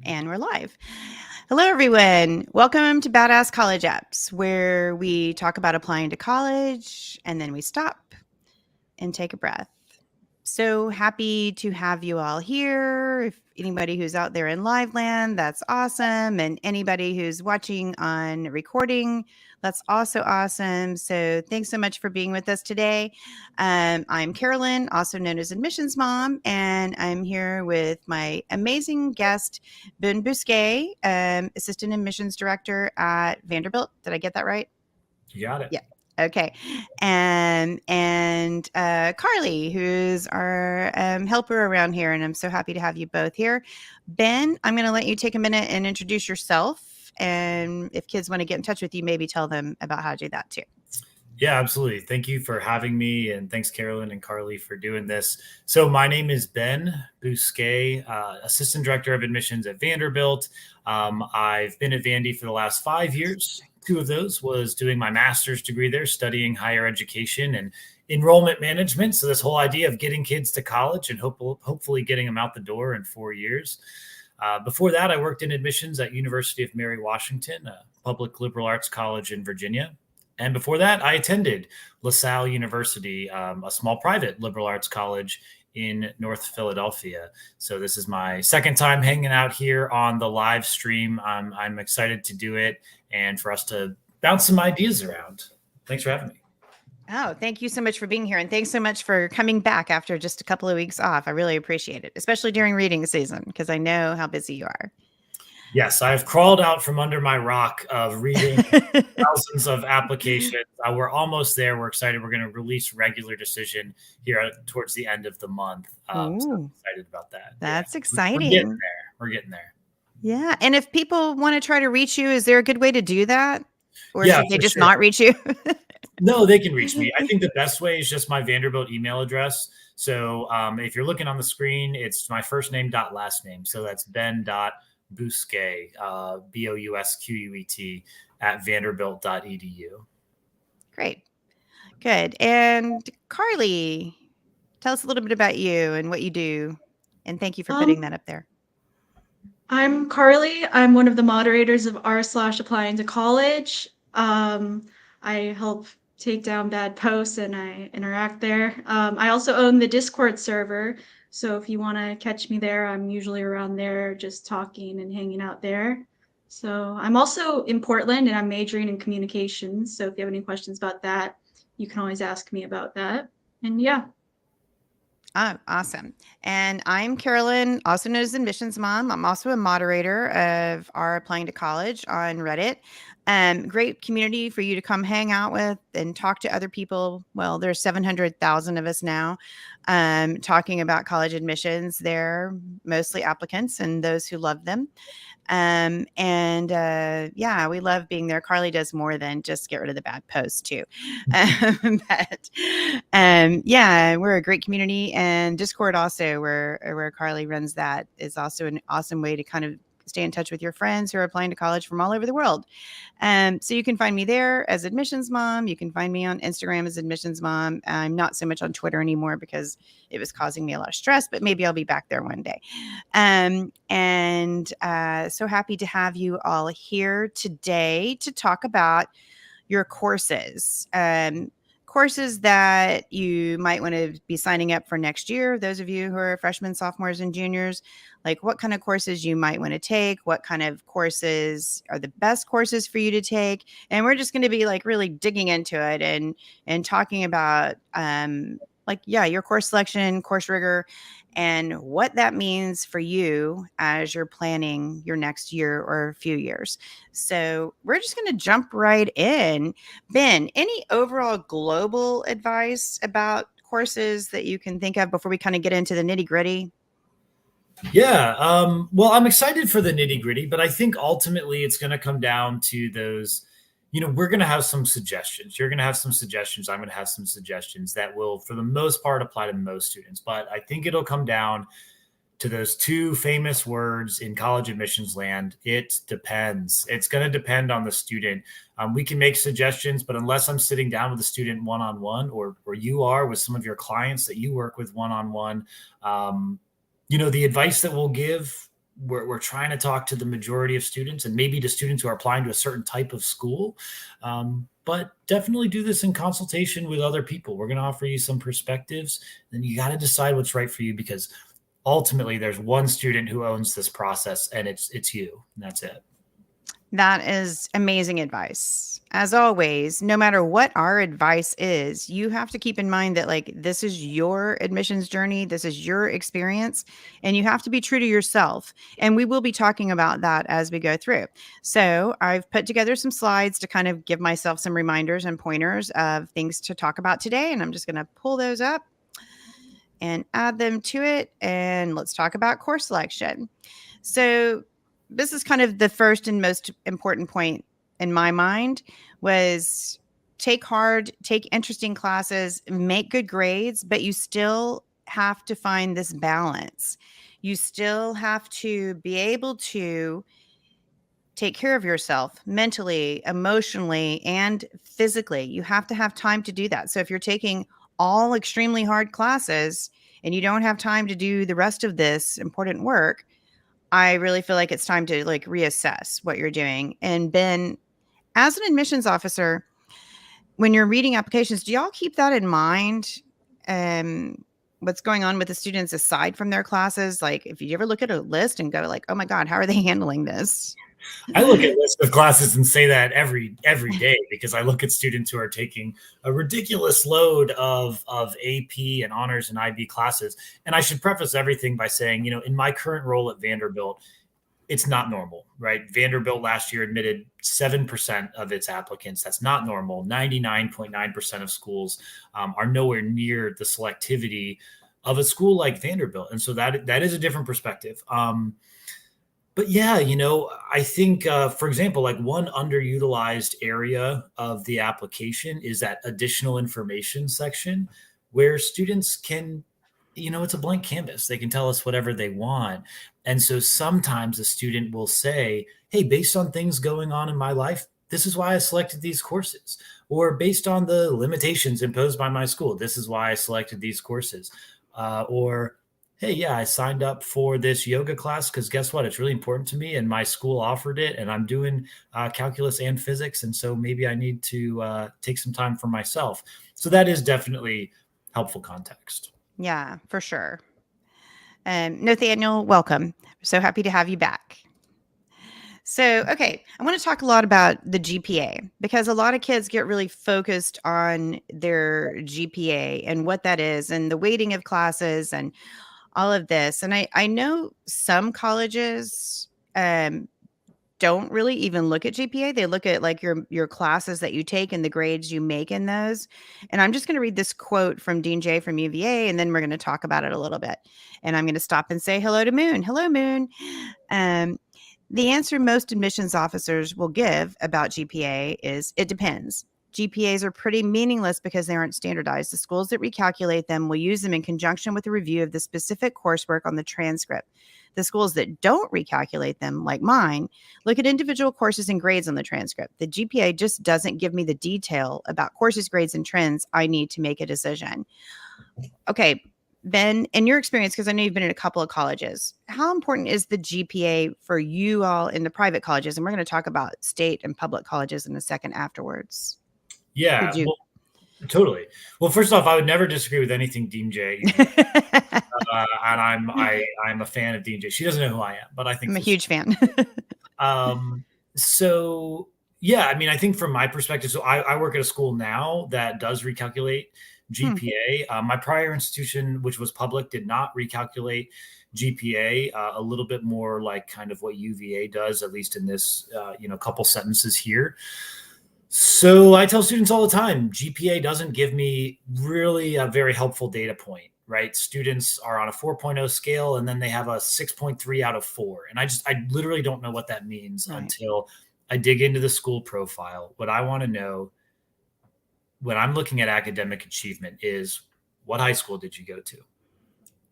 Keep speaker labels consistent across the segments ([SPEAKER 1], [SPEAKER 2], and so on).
[SPEAKER 1] And we're live. Hello, everyone. Welcome to Badass College Apps, where we talk about applying to college and then we stop and take a breath. So happy to have you all here. If anybody who's out there in live land, that's awesome. And anybody who's watching on recording, that's also awesome. So thanks so much for being with us today. I'm Carolyn, also known as Admissions Mom, and I'm here with my amazing guest, Ben Bousquet, Assistant Admissions Director at Vanderbilt. Did I get that right?
[SPEAKER 2] You got it.
[SPEAKER 1] Yeah. Okay. And Carly, who's our helper around here. And I'm so happy to have you both here. Ben, I'm going to let you take a minute and introduce yourself. And if kids want to get in touch with you, maybe tell them about how to do that too.
[SPEAKER 2] Yeah, absolutely. Thank you for having me. And thanks, Carolyn and Carly, for doing this. So my name is Ben Bousquet, Assistant Director of Admissions at Vanderbilt. I've been at Vandy for the last 5 years. 2 of those was doing my master's degree there, studying higher education and enrollment management. So this whole idea of getting kids to college and hopefully getting them out the door in 4 years. Before that, I worked in admissions at University of Mary Washington, a public liberal arts college in Virginia. And before that, I attended LaSalle University, a small private liberal arts college in North Philadelphia. So this is my second time hanging out here on the live stream. I'm excited to do it and for us to bounce some ideas around. Thanks for having me.
[SPEAKER 1] Oh, thank you so much for being here. And thanks so much for coming back after just a couple of weeks off. I really appreciate it, especially during reading season, because I know how busy you are.
[SPEAKER 2] Yes, I've crawled out from under my rock of reading thousands of applications. We're almost there. We're excited. We're going to release regular decision here towards the end of the month. So I'm excited about that.
[SPEAKER 1] That's exciting.
[SPEAKER 2] We're getting there.
[SPEAKER 1] Yeah. And if people want to try to reach you, is there a good way to do that? Or should they just not reach you?
[SPEAKER 2] No, they can reach me. I think the best way is just my Vanderbilt email address. So if you're looking on the screen, it's my first name dot last name. So that's Ben.Bousquet, Bousquet at vanderbilt.edu.
[SPEAKER 1] Great. Good. And Carly, tell us a little bit about you and what you do. And thank you for putting that up there.
[SPEAKER 3] I'm Carly. I'm one of the moderators of r/applying to college. I help take down bad posts and I interact there. I also own the Discord server. So if you want to catch me there, I'm usually around there just talking and hanging out there. So I'm also in Portland and I'm majoring in communications. So if you have any questions about that, you can always ask me about that. And yeah.
[SPEAKER 1] Oh, awesome. And I'm Carolyn, also known as Admissions Mom. I'm also a moderator of our Applying to College on Reddit. Great community for you to come hang out with and talk to other people. Well, there's 700,000 of us now talking about college admissions. They're mostly applicants and those who love them. Yeah, we love being there. Carly does more than just get rid of the bad posts too. Yeah, we're a great community, and Discord also where Carly runs that is also an awesome way to kind of stay in touch with your friends who are applying to college from all over the world. So you can find me there as Admissions Mom. You can find me on Instagram as Admissions Mom. I'm not so much on Twitter anymore because it was causing me a lot of stress, but maybe I'll be back there one day. So happy to have you all here today to talk about your courses. Courses that you might want to be signing up for next year. Those of you who are freshmen, sophomores, and juniors, like what kind of courses you might want to take, what kind of courses are the best courses for you to take. And we're just going to be like really digging into it and talking about your course selection, course rigor, and what that means for you as you're planning your next year or a few years. So we're just going to jump right in. Ben, any overall global advice about courses that you can think of before we kind of get into the nitty gritty?
[SPEAKER 2] Yeah. Well, I'm excited for the nitty gritty, but I think ultimately it's going to come down to those, we're going to have some suggestions. You're going to have some suggestions. I'm going to have some suggestions that will, for the most part, apply to most students. But I think it'll come down to those 2 famous words in college admissions land. It depends. It's going to depend on the student. We can make suggestions, but unless I'm sitting down with the student one-on-one or you are with some of your clients that you work with one-on-one, the advice that we'll give we're trying to talk to the majority of students and maybe to students who are applying to a certain type of school. But definitely do this in consultation with other people. We're going to offer you some perspectives, and you got to decide what's right for you, because ultimately there's one student who owns this process, and it's you, and that's it.
[SPEAKER 1] That is amazing advice. As always, no matter what our advice is, you have to keep in mind that like this is your admissions journey, this is your experience, and you have to be true to yourself. And we will be talking about that as we go through. So I've put together some slides to kind of give myself some reminders and pointers of things to talk about today. And I'm just going to pull those up and add them to it. And let's talk about course selection. So this is kind of the first and most important point in my mind was take interesting classes, make good grades, but you still have to find this balance. You still have to be able to take care of yourself mentally, emotionally, and physically. You have to have time to do that. So if you're taking all extremely hard classes and you don't have time to do the rest of this important work, I really feel like it's time to like reassess what you're doing. And Ben, as an admissions officer, when you're reading applications, do y'all keep that in mind? What's going on with the students aside from their classes? Like if you ever look at a list and go like, oh my God, how are they handling this?
[SPEAKER 2] I look at lists of classes and say that every day, because I look at students who are taking a ridiculous load of AP and honors and IB classes. And I should preface everything by saying, in my current role at Vanderbilt, it's not normal, right? Vanderbilt last year admitted 7% of its applicants. That's not normal. 99.9% of schools are nowhere near the selectivity of a school like Vanderbilt. And so that is a different perspective. But yeah, I think, for example, like one underutilized area of the application is that additional information section where students can, it's a blank canvas. They can tell us whatever they want. And so sometimes a student will say, hey, based on things going on in my life, this is why I selected these courses. Or based on the limitations imposed by my school, this is why I selected these courses. Or hey, yeah, I signed up for this yoga class because guess what? It's really important to me and my school offered it, and I'm doing calculus and physics. And so maybe I need to take some time for myself. So that is definitely helpful context.
[SPEAKER 1] Yeah, for sure. Nathaniel, welcome. So happy to have you back. So, okay, I want to talk a lot about the GPA because a lot of kids get really focused on their GPA and what that is and the weighting of classes and all of this. And I know some colleges don't really even look at GPA. They look at like your classes that you take and the grades you make in those. And I'm just going to read this quote from Dean Jay from UVA, and then we're going to talk about it a little bit. And I'm going to stop and say hello to Moon. Hello, Moon. The answer most admissions officers will give about GPA is it depends. GPAs are pretty meaningless because they aren't standardized. The schools that recalculate them will use them in conjunction with a review of the specific coursework on the transcript. The schools that don't recalculate them, like mine, look at individual courses and grades on the transcript. The GPA just doesn't give me the detail about courses, grades, and trends I need to make a decision. Okay, Ben, in your experience, because I know you've been in a couple of colleges, how important is the GPA for you all in the private colleges? And we're going to talk about state and public colleges in a second afterwards.
[SPEAKER 2] Yeah, well, totally. Well, first off, I would never disagree with anything Dean Jay. And I'm a fan of Dean Jay. She doesn't know who I am, but I think
[SPEAKER 1] I'm a huge fan.
[SPEAKER 2] So yeah, I mean, I think from my perspective, so I work at a school now that does recalculate GPA. My prior institution, which was public, did not recalculate GPA. A little bit more like kind of what UVA does, at least in this couple sentences here. So I tell students all the time, GPA doesn't give me really a very helpful data point, right? Students are on a 4.0 scale and then they have a 6.3 out of 4. And I literally don't know what that means until I dig into the school profile. What I want to know when I'm looking at academic achievement is what high school did you go to?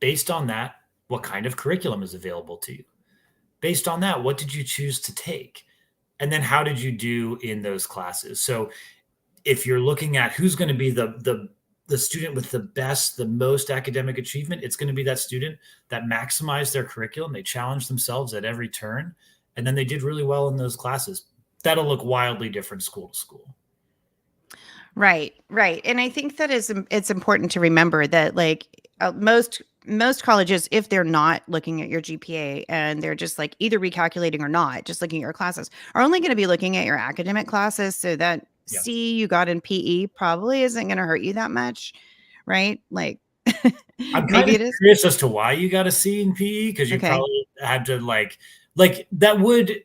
[SPEAKER 2] Based on that, what kind of curriculum is available to you? Based on that, what did you choose to take? And then how did you do in those classes? So if you're looking at who's going to be the the student with the most academic achievement. It's going to be that student that maximized their curriculum. They challenged themselves at every turn, and then they did really well in those classes. That'll look wildly different school to school.
[SPEAKER 1] Right, right. And I think that it's important to remember that like most colleges, if they're not looking at your GPA and they're just like either recalculating or not, just looking at your classes, are only going to be looking at your academic classes. So that
[SPEAKER 2] Yeah.
[SPEAKER 1] C you got in PE probably isn't going to hurt you that much, right? Like
[SPEAKER 2] I'm kind
[SPEAKER 1] maybe
[SPEAKER 2] of
[SPEAKER 1] it is.
[SPEAKER 2] curious as to why you got a C in PE, because you
[SPEAKER 1] Okay.
[SPEAKER 2] probably had to like that would.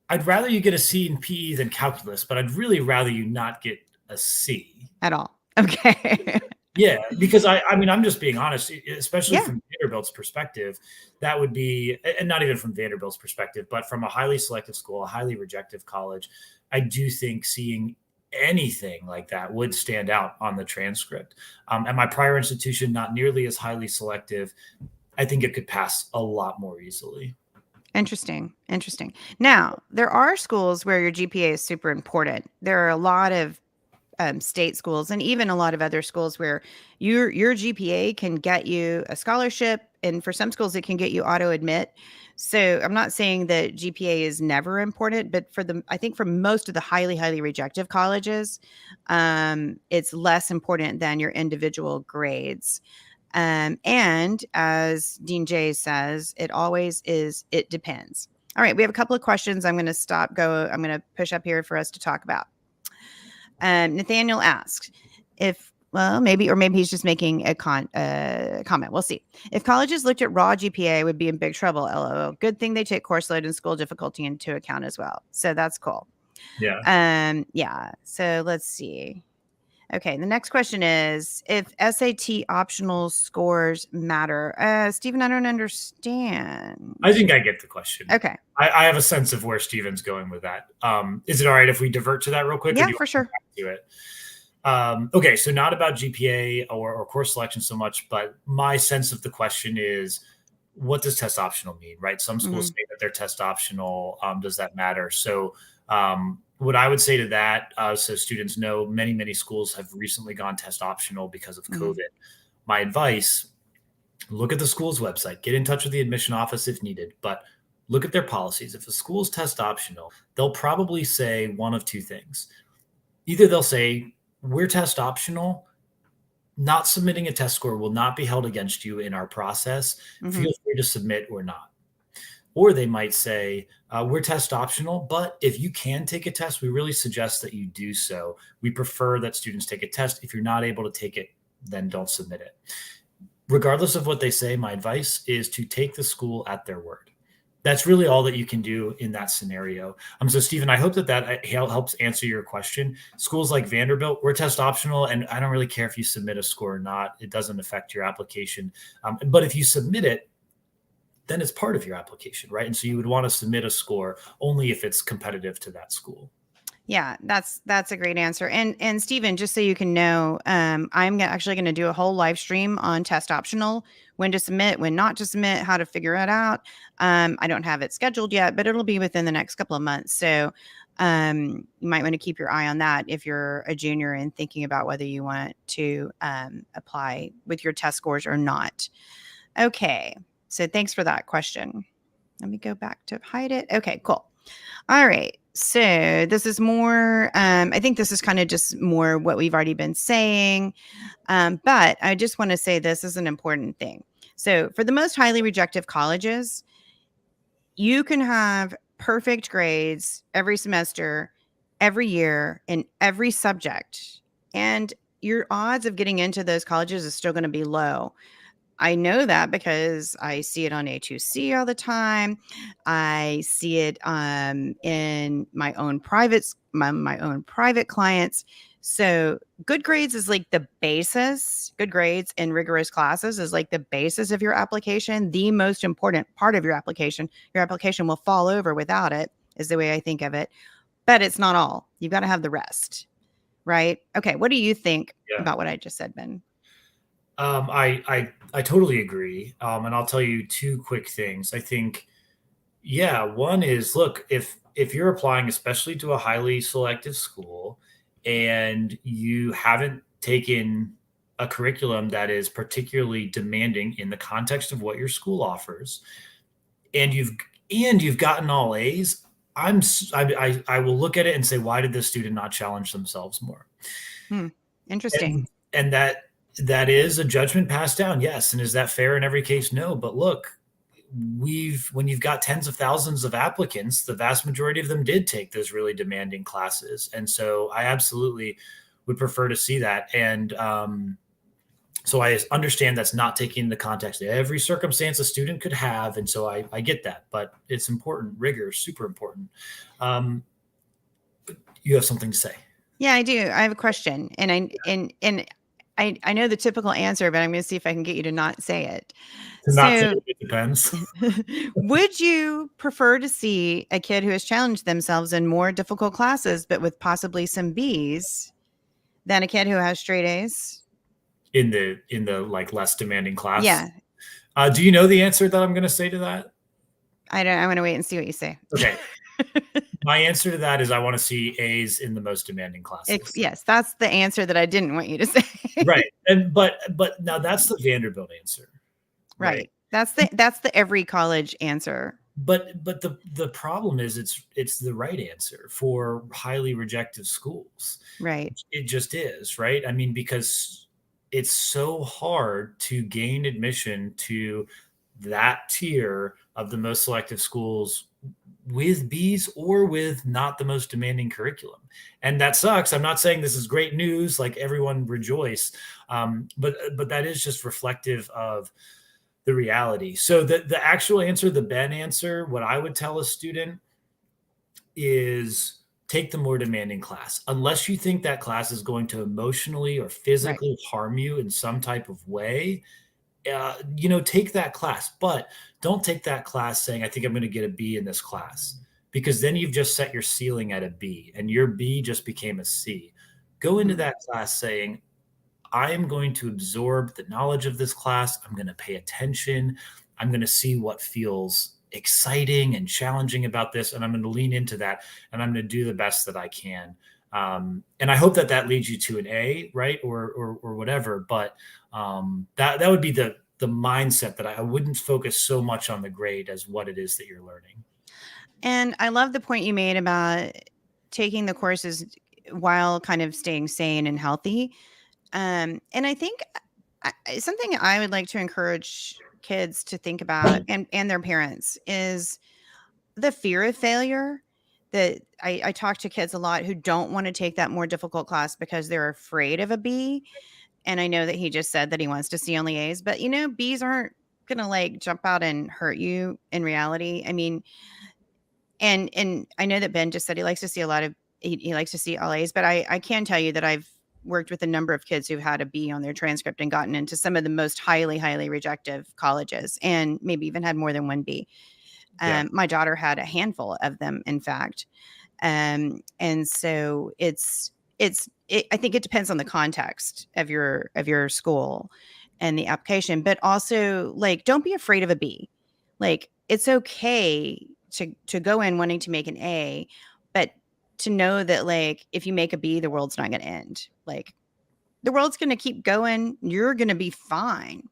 [SPEAKER 2] I'd rather you get a C in PE than calculus, but I'd really rather you not get a C
[SPEAKER 1] At all. Okay.
[SPEAKER 2] Yeah, because I mean, I'm just being honest, especially
[SPEAKER 1] Yeah.
[SPEAKER 2] from Vanderbilt's perspective, that would be, and not even from Vanderbilt's perspective, but from a highly selective school, a highly rejective college, I do think seeing anything like that would stand out on the transcript. At my prior institution, not nearly as highly selective, I think it could pass a lot more easily.
[SPEAKER 1] Interesting. Interesting. Now, there are schools where your GPA is super important. There are a lot of state schools and even a lot of other schools where your GPA can get you a scholarship, and for some schools it can get you auto admit. So I'm not saying that GPA is never important, but I think for most of the highly rejective colleges, it's less important than your individual grades. And as Dean Jay says, it always is. It depends. All right, we have a couple of questions. I'm going to I'm going to push up here for us to talk about. Nathaniel asks maybe he's just making a comment. We'll see. If colleges looked at raw GPA, would be in big trouble. LOL. Good thing they take course load and school difficulty into account as well. So that's cool.
[SPEAKER 2] Yeah.
[SPEAKER 1] Yeah. So let's see. Okay. The next question is if SAT optional scores matter. Stephen, I don't understand.
[SPEAKER 2] I think I get the question.
[SPEAKER 1] Okay.
[SPEAKER 2] I have a sense of where Stephen's going with that. Is it all right if we divert to that real quick?
[SPEAKER 1] Yeah, for sure.
[SPEAKER 2] To it. Okay, so not about GPA or course selection so much, but my sense of the question is, what does test optional mean, right? Some schools say that they're test optional. Does that matter? So what I would say to that, so students know many schools have recently gone test optional because of COVID. My advice, look at the school's website, get in touch with the admission office if needed, but look at their policies. If a school's test optional, they'll probably say one of two things. Either they'll say, we're test optional, not submitting a test score will not be held against you in our process. Feel free to submit or not. Or they might say, we're test optional, but if you can take a test, we really suggest that you do so. We prefer that students take a test. If you're not able to take it, then don't submit it. Regardless of what they say, my advice is to take the school at their word. That's really all that you can do in that scenario. So Stephen, I hope that helps answer your question. Schools like Vanderbilt, we're test optional, and I don't really care if you submit a score or not. It doesn't affect your application. But if you submit it, then it's part of your application, right? And so you would want to submit a score only if it's competitive to that school.
[SPEAKER 1] Yeah, that's a great answer. And Stephen, just so you can know, I'm actually going to do a whole live stream on test optional, when to submit, when not to submit, how to figure it out. I don't have it scheduled yet, but it'll be within the next couple of months. So you might want to keep your eye on that if you're a junior and thinking about whether you want to apply with your test scores or not. Okay, so thanks for that question. Let me go back to hide it. Okay, cool. All right. So this is more, I think this is kind of just more what we've already been saying. But I just want to say this is an important thing. So for the most highly rejective colleges, you can have perfect grades every semester, every year, in every subject. And your odds of getting into those colleges is still going to be low. I know that because I see it on A2C all the time. I see it in my own private clients. So good grades is like the basis. Good grades in rigorous classes is like the basis of your application. The most important part of your application. Your application will fall over without it, is the way I think of it. But it's not all. You've got to have the rest, right? Okay, what do you think about what I just said, Ben?
[SPEAKER 2] I totally agree. And I'll tell you two quick things. I think, one is, look, if you're applying, especially to a highly selective school, and you haven't taken a curriculum that is particularly demanding in the context of what your school offers, and you've gotten all A's, I will look at it and say, why did this student not challenge themselves more?
[SPEAKER 1] Interesting.
[SPEAKER 2] And that is a judgment passed down, yes. And is that fair in every case? No. But look, when you've got tens of thousands of applicants, the vast majority of them did take those really demanding classes. And so I absolutely would prefer to see that. And so I understand that's not taking into context every circumstance a student could have. And so I get that, but it's important. Rigor is super important. You have something to say.
[SPEAKER 1] Yeah, I do. I have a question, and I know the typical answer, but I'm going to see if I can get you to not say it.
[SPEAKER 2] It depends.
[SPEAKER 1] Would you prefer to see a kid who has challenged themselves in more difficult classes, but with possibly some B's, than a kid who has straight A's?
[SPEAKER 2] In the like less demanding class?
[SPEAKER 1] Yeah.
[SPEAKER 2] Do you know the answer that I'm going to say to that?
[SPEAKER 1] I don't. I want to wait and see what you say.
[SPEAKER 2] Okay. My answer to that is I want to see A's in the most demanding classes.
[SPEAKER 1] Yes, that's the answer that I didn't want you to say.
[SPEAKER 2] Right. But now that's the Vanderbilt answer.
[SPEAKER 1] Right. That's the every college answer.
[SPEAKER 2] But the problem is it's the right answer for highly rejected schools.
[SPEAKER 1] Right.
[SPEAKER 2] It just is, right? I mean, because it's so hard to gain admission to that tier of the most selective schools with B's or with not the most demanding curriculum. And that sucks. I'm not saying this is great news, like everyone rejoice. But that is just reflective of the reality. So the actual answer, the Ben answer, what I would tell a student is take the more demanding class. Unless you think that class is going to emotionally or physically harm you in some type of way, take that class, but don't take that class saying, I think I'm going to get a B in this class, because then you've just set your ceiling at a B and your B just became a C. Go into that class saying, I am going to absorb the knowledge of this class. I'm going to pay attention. I'm going to see what feels exciting and challenging about this. And I'm going to lean into that, and I'm going to do the best that I can. And I hope that leads you to an A, right? Or whatever. But that would be the mindset, that I wouldn't focus so much on the grade as what it is that you're learning.
[SPEAKER 1] And I love the point you made about taking the courses while kind of staying sane and healthy. And I think something I would like to encourage kids to think about, and their parents, is the fear of failure. That I talk to kids a lot who don't want to take that more difficult class because they're afraid of a B. And I know that he just said that he wants to see only A's, but B's aren't going to like jump out and hurt you in reality. I mean, and I know that Ben just said he likes to see he likes to see all A's, but I can tell you that I've worked with a number of kids who've had a B on their transcript and gotten into some of the most highly, highly rejective colleges, and maybe even had more than one B. My daughter had a handful of them, in fact. And so I think it depends on the context of your school and the application, but also, like, don't be afraid of a B. Like, it's okay to go in wanting to make an A, but to know that, like, if you make a B, the world's not going to end. Like, the world's going to keep going. You're going to be fine,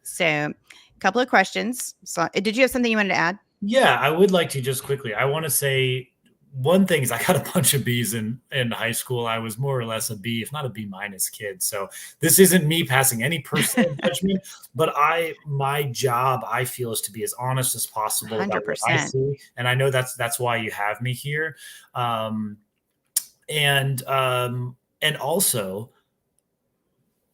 [SPEAKER 1] So a couple of questions. So did you have something you wanted to add?
[SPEAKER 2] Yeah, I would like to just quickly. I want to say one thing is I got a bunch of B's in high school. I was more or less a B, if not a B minus kid. So this isn't me passing any personal judgment, but my job, I feel, is to be as honest as possible about what I see. And I know that's why you have me here. And also,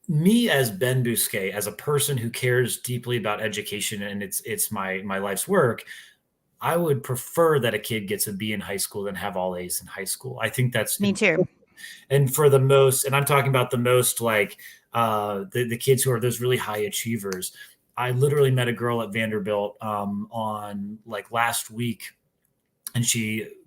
[SPEAKER 2] me as Ben Bousquet, as a person who cares deeply about education and it's my life's work, I would prefer that a kid gets a B in high school than have all A's in high school. I think that's
[SPEAKER 1] me too.
[SPEAKER 2] And for the most, and I'm talking about the most, like the kids who are those really high achievers. I literally met a girl at Vanderbilt on like last week, and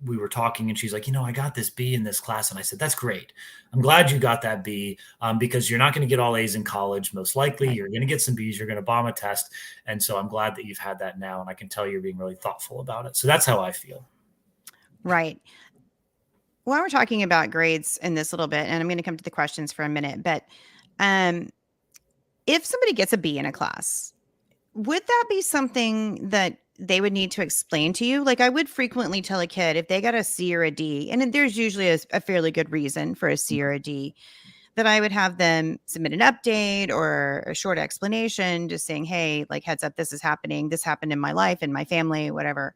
[SPEAKER 2] we were talking, and she's like, I got this B in this class. And I said, that's great. I'm glad you got that B, because you're not going to get all A's in college. Most likely you're going to get some B's. You're going to bomb a test. And so I'm glad that you've had that now. And I can tell you're being really thoughtful about it. So that's how I feel.
[SPEAKER 1] Right. while we're talking about grades in this little bit, and I'm going to come to the questions for a minute, but um, if somebody gets a B in a class, would that be something that they would need to explain to you? Like I would frequently tell a kid if they got a C or a D, and there's usually a fairly good reason for a C or a D, that I would have them submit an update or a short explanation just saying, hey, like heads up, this is happening. This happened in my life, in my family, whatever.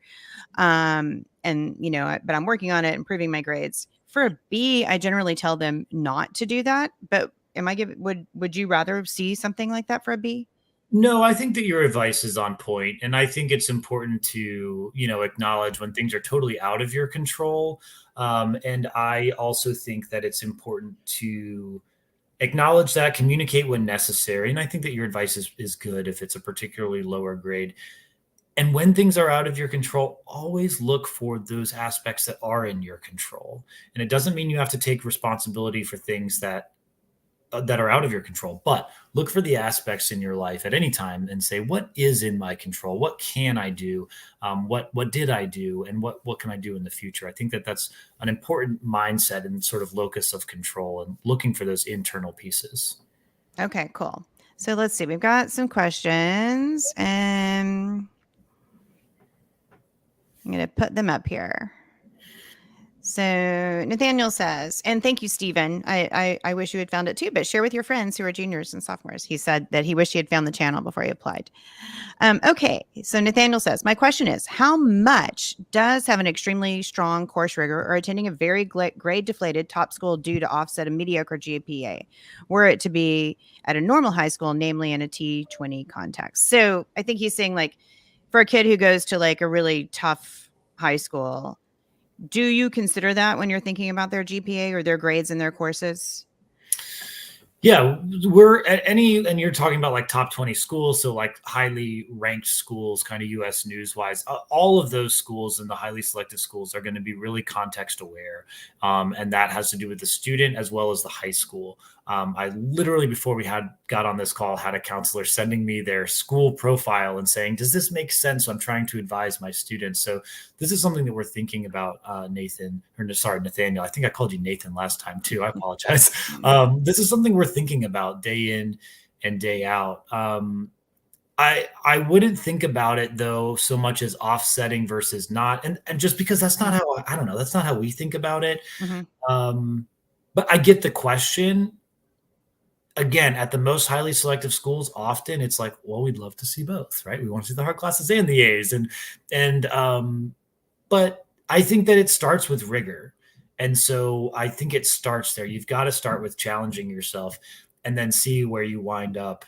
[SPEAKER 1] And, but I'm working on it, improving my grades. For a B, I generally tell them not to do that. But would you rather see something like that for a B?
[SPEAKER 2] No, I think that your advice is on point, and I think it's important to, acknowledge when things are totally out of your control. And I also think that it's important to acknowledge that, communicate when necessary. And I think that your advice is good if it's a particularly lower grade. And when things are out of your control, always look for those aspects that are in your control. And it doesn't mean you have to take responsibility for things that are out of your control, but look for the aspects in your life at any time and say, what is in my control? What can I do? What did I do? And what can I do in the future? I think that that's an important mindset and sort of locus of control, and looking for those internal pieces.
[SPEAKER 1] Okay, cool. So let's see. We've got some questions, and I'm going to put them up here. So Nathaniel says, and thank you, Stephen. I wish you had found it too, but share with your friends who are juniors and sophomores. He said that he wished he had found the channel before he applied. Okay, so Nathaniel says, my question is, how much does have an extremely strong course rigor or attending a very grade deflated top school due to offset a mediocre GPA, were it to be at a normal high school, namely in a T20 context? So I think he's saying, like, for a kid who goes to like a really tough high school, do you consider that when you're thinking about their GPA or their grades in their courses?
[SPEAKER 2] Yeah, we're at and you're talking about like top 20 schools. So like highly ranked schools, kind of US news wise, all of those schools and the highly selective schools are going to be really context aware. And that has to do with the student as well as the high school. I literally, before we got on this call, had a counselor sending me their school profile and saying, does this make sense? So I'm trying to advise my students. So this is something that we're thinking about, Nathaniel. I think I called you Nathan last time too. I apologize. This is something we're thinking about day in and day out. I wouldn't think about it though so much as offsetting versus not, and just because that's not how I don't know, that's not how we think about it. Mm-hmm. But I get the question. Again, at the most highly selective schools, often it's like, well, we'd love to see both, right? We want to see the hard classes and the A's, but I think that it starts with rigor. And so I think it starts there. You've got to start with challenging yourself and then see where you wind up.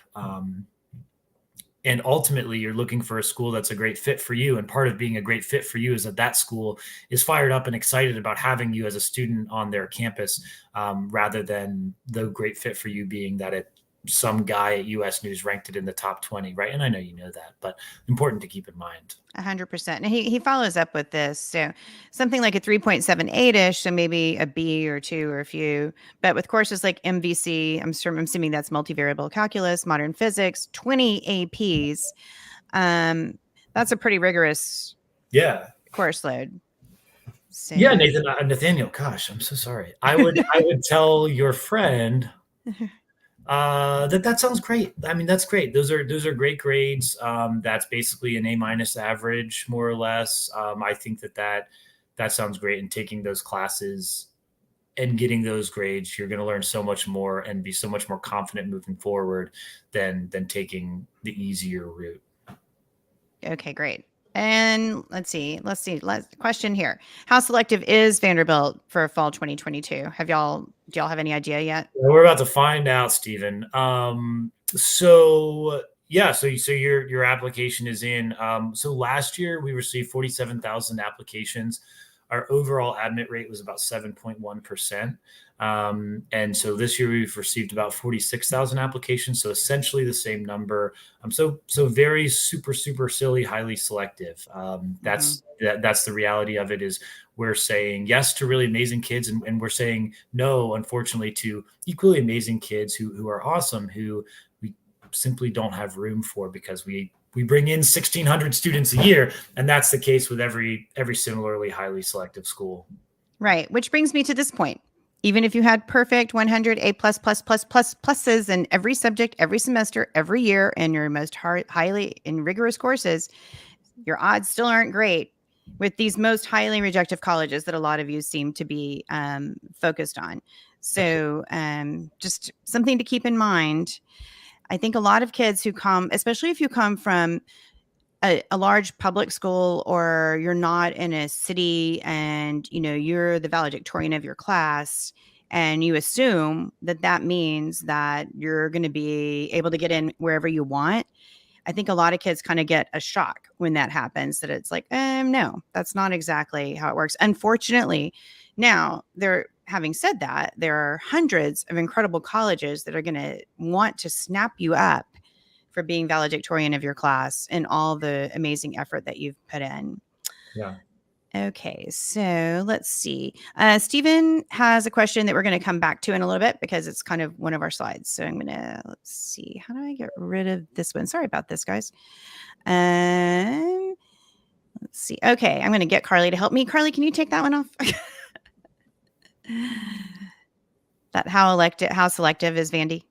[SPEAKER 2] And ultimately, you're looking for a school that's a great fit for you. And part of being a great fit for you is that school is fired up and excited about having you as a student on their campus, rather than the great fit for you being that some guy at US News ranked it in the top 20, right? And I know you know that, but important to keep in mind.
[SPEAKER 1] 100%. And he follows up with this. So something like a 3.78-ish, so maybe a B or 2 or a few. But with courses like MVC, I'm assuming that's multivariable calculus, modern physics, 20 APs. That's a pretty rigorous course load. So.
[SPEAKER 2] Yeah, Nathaniel, gosh, I'm so sorry. I would tell your friend that sounds great. I mean, that's great. Those are great grades. That's basically an A- average, more or less. I think that sounds great. And taking those classes and getting those grades, you're going to learn so much more and be so much more confident moving forward than taking the easier route.
[SPEAKER 1] Okay, great. And let's see. Last question here. How selective is Vanderbilt for fall 2022? Do y'all have any idea yet?
[SPEAKER 2] Well, we're about to find out, Stephen. So your application is in. So last year we received 47,000 applications. Our overall admit rate was about 7.1%. And so this year we've received about 46,000 applications. So essentially the same number. So very super, super silly, highly selective. That's the reality of it. Is we're saying yes to really amazing kids. And we're saying no, unfortunately, to equally amazing kids who are awesome, who we simply don't have room for because we bring in 1,600 students a year. And that's the case with every similarly highly selective school.
[SPEAKER 1] Right. Which brings me to this point. Even if you had perfect 100 A pluses in every subject, every semester, every year, and your most highly in rigorous courses, your odds still aren't great with these most highly rejective colleges that a lot of you seem to be focused on. So just something to keep in mind. I think a lot of kids who come, especially if you come from a large public school or you're not in a city and you're the valedictorian of your class and you assume that that means that you're going to be able to get in wherever you want. I think a lot of kids kind of get a shock when that happens, that it's like, no, that's not exactly how it works. Unfortunately, now having said that, there are hundreds of incredible colleges that are going to want to snap you up for being valedictorian of your class and all the amazing effort that you've put in.
[SPEAKER 2] Yeah.
[SPEAKER 1] Okay, so let's see. Stephen has a question that we're going to come back to in a little bit because it's kind of one of our slides. So let's see. How do I get rid of this one? Sorry about this, guys. Let's see. Okay, I'm going to get Carly to help me. Carly, can you take that one off? That how selective is Vandy?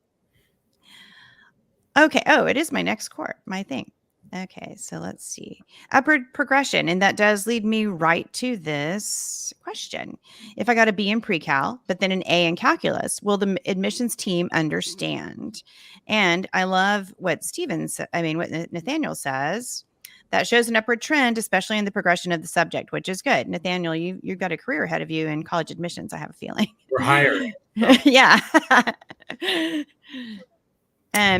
[SPEAKER 1] Okay. Oh, it is my next my thing. Okay, so let's see. Upward progression. And that does lead me right to this question. If I got a B in pre-cal, but then an A in calculus, will the admissions team understand? And I love what what Nathaniel says. That shows an upward trend, especially in the progression of the subject, which is good. Nathaniel, you've got a career ahead of you in college admissions, I have a feeling.
[SPEAKER 2] We're hiring.
[SPEAKER 1] Yeah.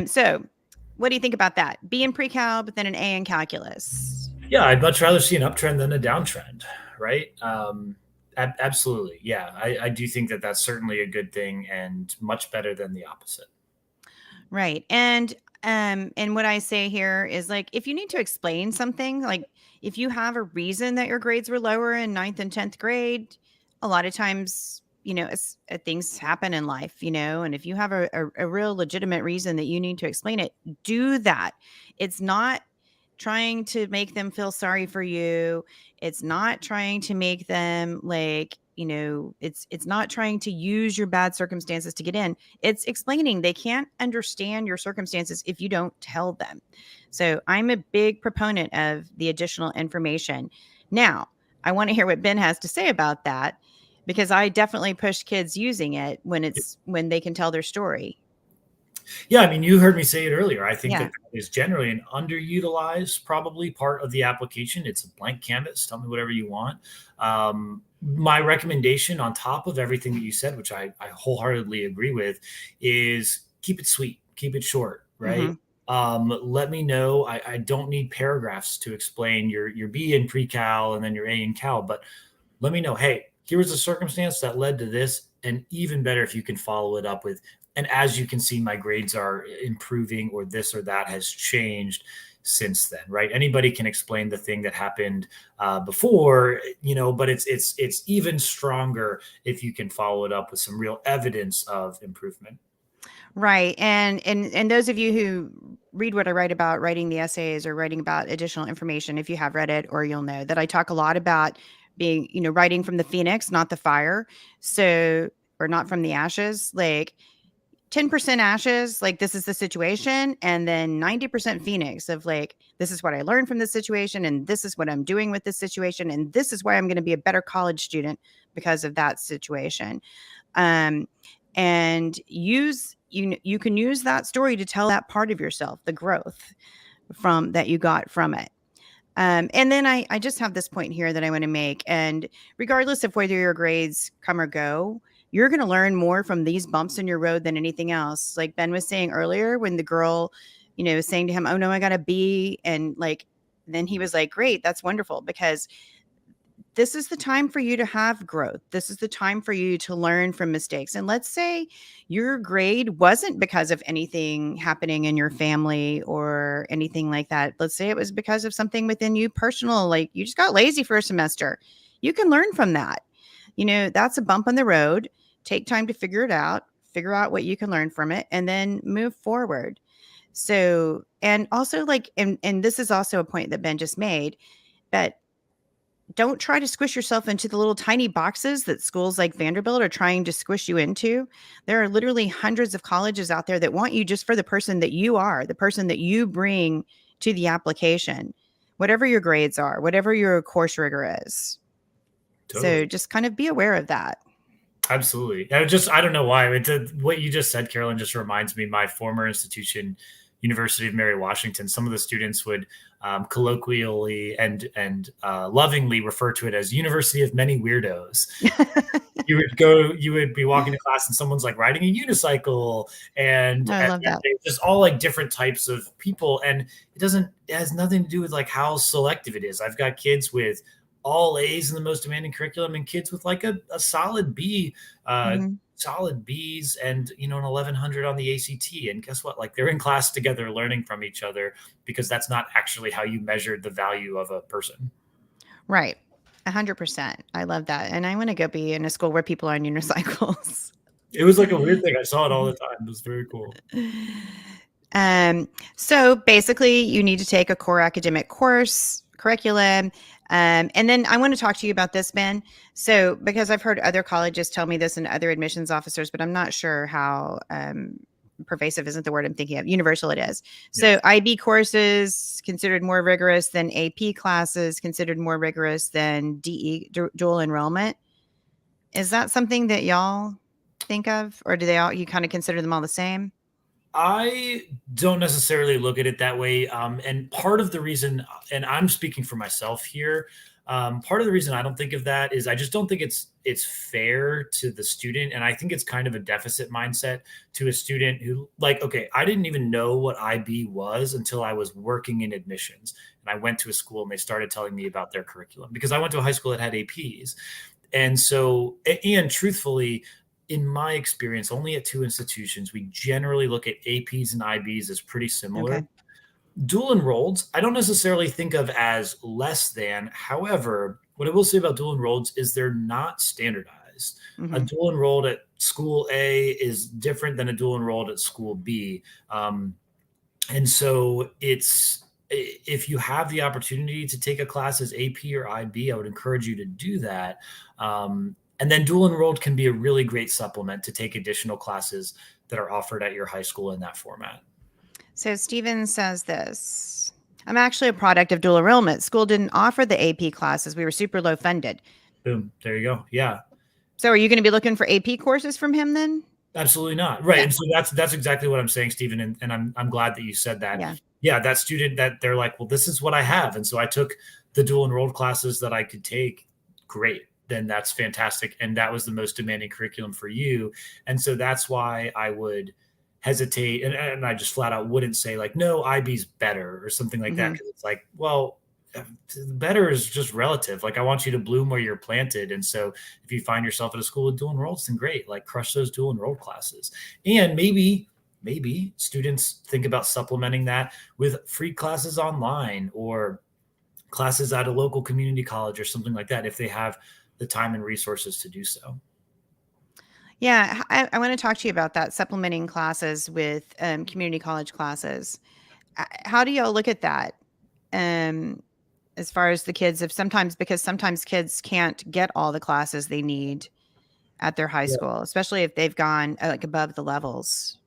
[SPEAKER 1] So what do you think about that? B in pre-cal, but then an A in calculus.
[SPEAKER 2] Yeah, I'd much rather see an uptrend than a downtrend, right? Absolutely. Yeah, I do think that that's certainly a good thing and much better than the opposite.
[SPEAKER 1] Right. And what I say here is, like, if you need to explain something, like if you have a reason that your grades were lower in 9th and 10th grade, a lot of times, things happen in life, and if you have a real legitimate reason that you need to explain it, do that. It's not trying to make them feel sorry for you. It's not trying to make them it's not trying to use your bad circumstances to get in. It's explaining they can't understand your circumstances if you don't tell them. So I'm a big proponent of the additional information. Now, I want to hear what Ben has to say about that, because I definitely push kids using it when they can tell their story.
[SPEAKER 2] Yeah, I mean, you heard me say it earlier. I think that is generally an underutilized, probably part of the application. It's a blank canvas. Tell me whatever you want. My recommendation on top of everything that you said, which I wholeheartedly agree with, is keep it sweet, keep it short, right? Mm-hmm. Let me know. I don't need paragraphs to explain your B in pre-cal and then your A in cal, but let me know, hey, here was a circumstance that led to this. And even better if you can follow it up with, and as you can see, my grades are improving, or this or that has changed since then, right? Anybody can explain the thing that happened before, but it's even stronger if you can follow it up with some real evidence of improvement.
[SPEAKER 1] Right. And those of you who read what I write about writing the essays or writing about additional information, if you have read it, or you'll know that I talk a lot about being, writing from the phoenix, not the fire. So, or not from the ashes, like 10% ashes, like this is the situation. And then 90% phoenix of like, this is what I learned from this situation. And this is what I'm doing with this situation. And this is why I'm going to be a better college student because of that situation. And you can use that story to tell that part of yourself, the growth that you got from it. And then I just have this point here that I want to make. And regardless of whether your grades come or go, you're going to learn more from these bumps in your road than anything else. Like Ben was saying earlier, when the girl, was saying to him, oh no, I got a B. And then he was like, great, that's wonderful, because this is the time for you to have growth. This is the time for you to learn from mistakes. And let's say your grade wasn't because of anything happening in your family or anything like that. Let's say it was because of something within you personal, like you just got lazy for a semester. You can learn from that. That's a bump on the road. Take time to figure it out, figure out what you can learn from it, and then move forward. So, and also and this is also a point that Ben just made, but don't try to squish yourself into the little tiny boxes that schools like Vanderbilt are trying to squish you into. There are literally hundreds of colleges out there that want you just for the person that you are, the person that you bring to the application, whatever your grades are, whatever your course rigor is. So
[SPEAKER 2] Totally.
[SPEAKER 1] just kind of be aware of that.
[SPEAKER 2] Absolutely. I don't know why. What you just said, Carolyn, just reminds me my former institution, University of Mary Washington. Some of the students would colloquially and lovingly refer to it as University of Many Weirdos. You would be walking to class and someone's like riding a unicycle
[SPEAKER 1] I love that.
[SPEAKER 2] just all like different types of people. And it has nothing to do with like how selective it is. I've got kids with all A's in the most demanding curriculum and kids with like a solid B,
[SPEAKER 1] Mhm.
[SPEAKER 2] solid B's and, an 1100 on the ACT. And guess what? Like they're in class together learning from each other because that's not actually how you measured the value of a person.
[SPEAKER 1] Right. 100%. I love that. And I want to go be in a school where people are on unicycles.
[SPEAKER 2] It was like a weird thing. I saw it all the time. It was very cool.
[SPEAKER 1] So basically you need to take a core academic course curriculum. And then I want to talk to you about this, Ben. So, because I've heard other colleges tell me this and other admissions officers, but I'm not sure how pervasive isn't the word I'm thinking of. Universal it is. So IB courses considered more rigorous than AP classes, considered more rigorous than DE, dual enrollment. Is that something that y'all think of, or do you kind of consider them all the same?
[SPEAKER 2] I don't necessarily look at it that way. And part of the reason, and I'm speaking for myself here, part of the reason I don't think of that is I just don't think it's fair to the student. And I think it's kind of a deficit mindset to a student who okay, I didn't even know what IB was until I was working in admissions. And I went to a school and they started telling me about their curriculum because I went to a high school that had APs. And so, and truthfully, in my experience, only at 2 institutions, we generally look at APs and IBs as pretty similar.
[SPEAKER 1] Okay.
[SPEAKER 2] Dual enrolleds, I don't necessarily think of as less than. However, what I will say about dual enrolleds is they're not standardized. A dual enrolled at school A is different than a dual enrolled at school B. And so if you have the opportunity to take a class as AP or IB, I would encourage you to do that. And then dual enrolled can be a really great supplement to take additional classes that are offered at your high school in that format.
[SPEAKER 1] So Steven says this: I'm actually a product of dual enrollment. School didn't offer the AP classes. We were super low funded.
[SPEAKER 2] Boom. There you go. Yeah.
[SPEAKER 1] So are you going to be looking for AP courses from him then?
[SPEAKER 2] Absolutely not. Right. Yeah. And so that's exactly what I'm saying, Stephen. And I'm glad that you said that. Yeah. That student that they're like, well, this is what I have. And so I took the dual enrolled classes that I could take. Great. Then that's fantastic. And that was the most demanding curriculum for you. And so that's why I would hesitate. And I just flat out wouldn't say like, no, IB's better or something like that. Cause it's like, well, better is just relative. Like I want you to bloom where you're planted. And so if you find yourself at a school with dual enrolled, then great, like crush those dual enrolled classes. And maybe students think about supplementing that with free classes online or classes at a local community college or something like that if they have the time and resources to do so.
[SPEAKER 1] Yeah, I want to talk to you about that, supplementing classes with community college classes. How do y'all look at that? As far as the kids, because sometimes kids can't get all the classes they need at their high school, especially if they've gone like above the levels.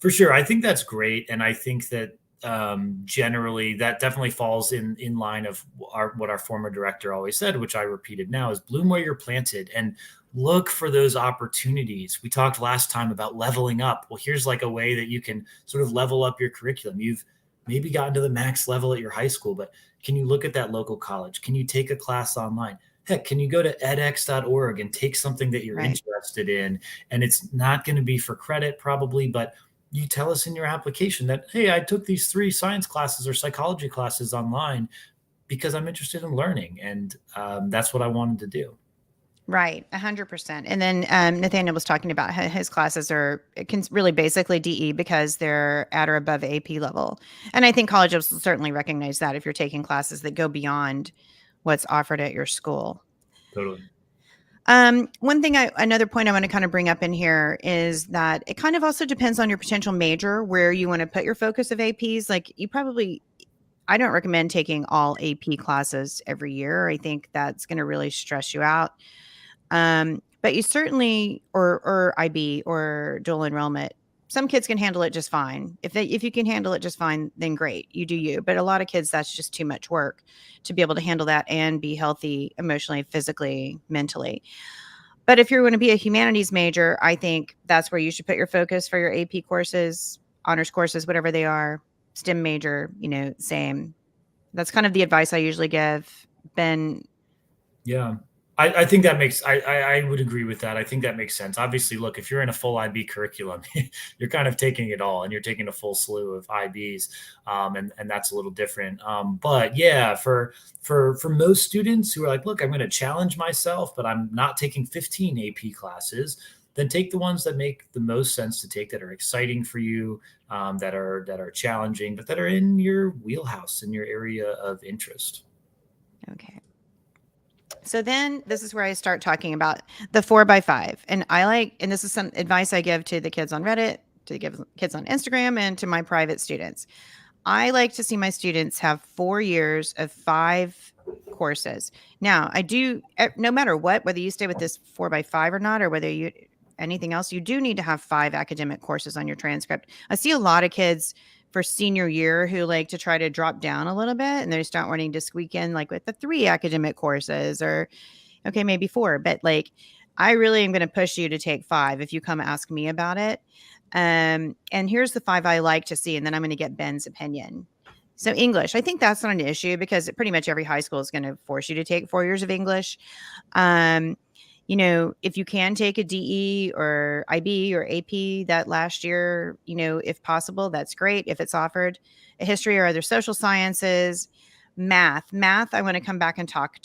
[SPEAKER 2] For sure. I think that's great. And I think that generally that definitely falls in line of what our former director always said, which I repeated now, is bloom where you're planted and look for those opportunities. We talked last time about leveling up. Well, here's like a way that you can sort of level up your curriculum. You've maybe gotten to the max level at your high school, but can you look at that local college? Can you take a class online? Heck, can you go to edx.org and take something that you're interested in? And it's not going to be for credit probably, but you tell us in your application that, hey, I took these 3 science classes or psychology classes online because I'm interested in learning. And that's what I wanted to do.
[SPEAKER 1] Right. 100%. And then Nathaniel was talking about how his classes are really basically DE because they're at or above AP level. And I think colleges will certainly recognize that if you're taking classes that go beyond what's offered at your school.
[SPEAKER 2] Totally.
[SPEAKER 1] Another point I want to kind of bring up in here is that it kind of also depends on your potential major, where you want to put your focus of APs. Like I don't recommend taking all AP classes every year. I think that's going to really stress you out. But you certainly, or IB or dual enrollment, some kids can handle it just fine. If you can handle it just fine, then great, you do you. But a lot of kids, that's just too much work to be able to handle that and be healthy emotionally, physically, mentally. But if you're going to be a humanities major, I think that's where you should put your focus for your AP courses, honors courses, whatever they are. STEM major, same. That's kind of the advice I usually give. Ben.
[SPEAKER 2] Yeah. I think that makes I would agree with that. I think that makes sense. Obviously, look, if you're in a full IB curriculum, you're kind of taking it all, and you're taking a full slew of IBs, and that's a little different. But yeah, for most students who are like, look, I'm going to challenge myself, but I'm not taking 15 AP classes, then take the ones that make the most sense to take, that are exciting for you, that are challenging, but that are in your wheelhouse, in your area of interest.
[SPEAKER 1] Okay. So then this is where I start talking about the 4x5. And and this is some advice I give to the kids on Reddit, to the kids on Instagram, and to my private students. I like to see my students have 4 years of 5 courses. Now, I do, no matter what, whether you stay with this 4x5 or not, or whether you anything else, you do need to have 5 academic courses on your transcript. I see a lot of kids for senior year who like to try to drop down a little bit, and they start wanting to squeak in like with the 3 academic courses, or okay, maybe 4, but like I really am going to push you to take 5 if you come ask me about it. And here's the 5 I like to see, and then I'm going to get Ben's opinion. So English, I think that's not an issue because pretty much every high school is going to force you to take 4 years of English. If you can take a DE or IB or AP that last year, if possible, that's great. If it's offered, a history or other social sciences, math, I want to come back and talk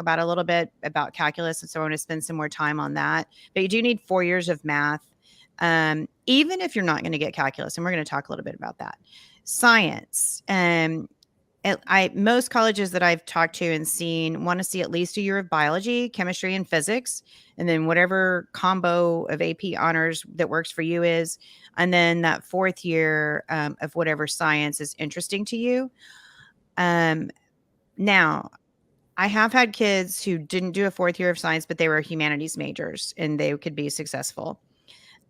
[SPEAKER 1] about a little bit about calculus. And so I want to spend some more time on that, but you do need 4 years of math. Even if you're not going to get calculus, and we're going to talk a little bit about that. Science. Most colleges that I've talked to and seen want to see at least a year of biology, chemistry, and physics, and then whatever combo of AP honors that works for you is, and then that 4th year of whatever science is interesting to you. Now, I have had kids who didn't do a 4th year of science, but they were humanities majors, and they could be successful.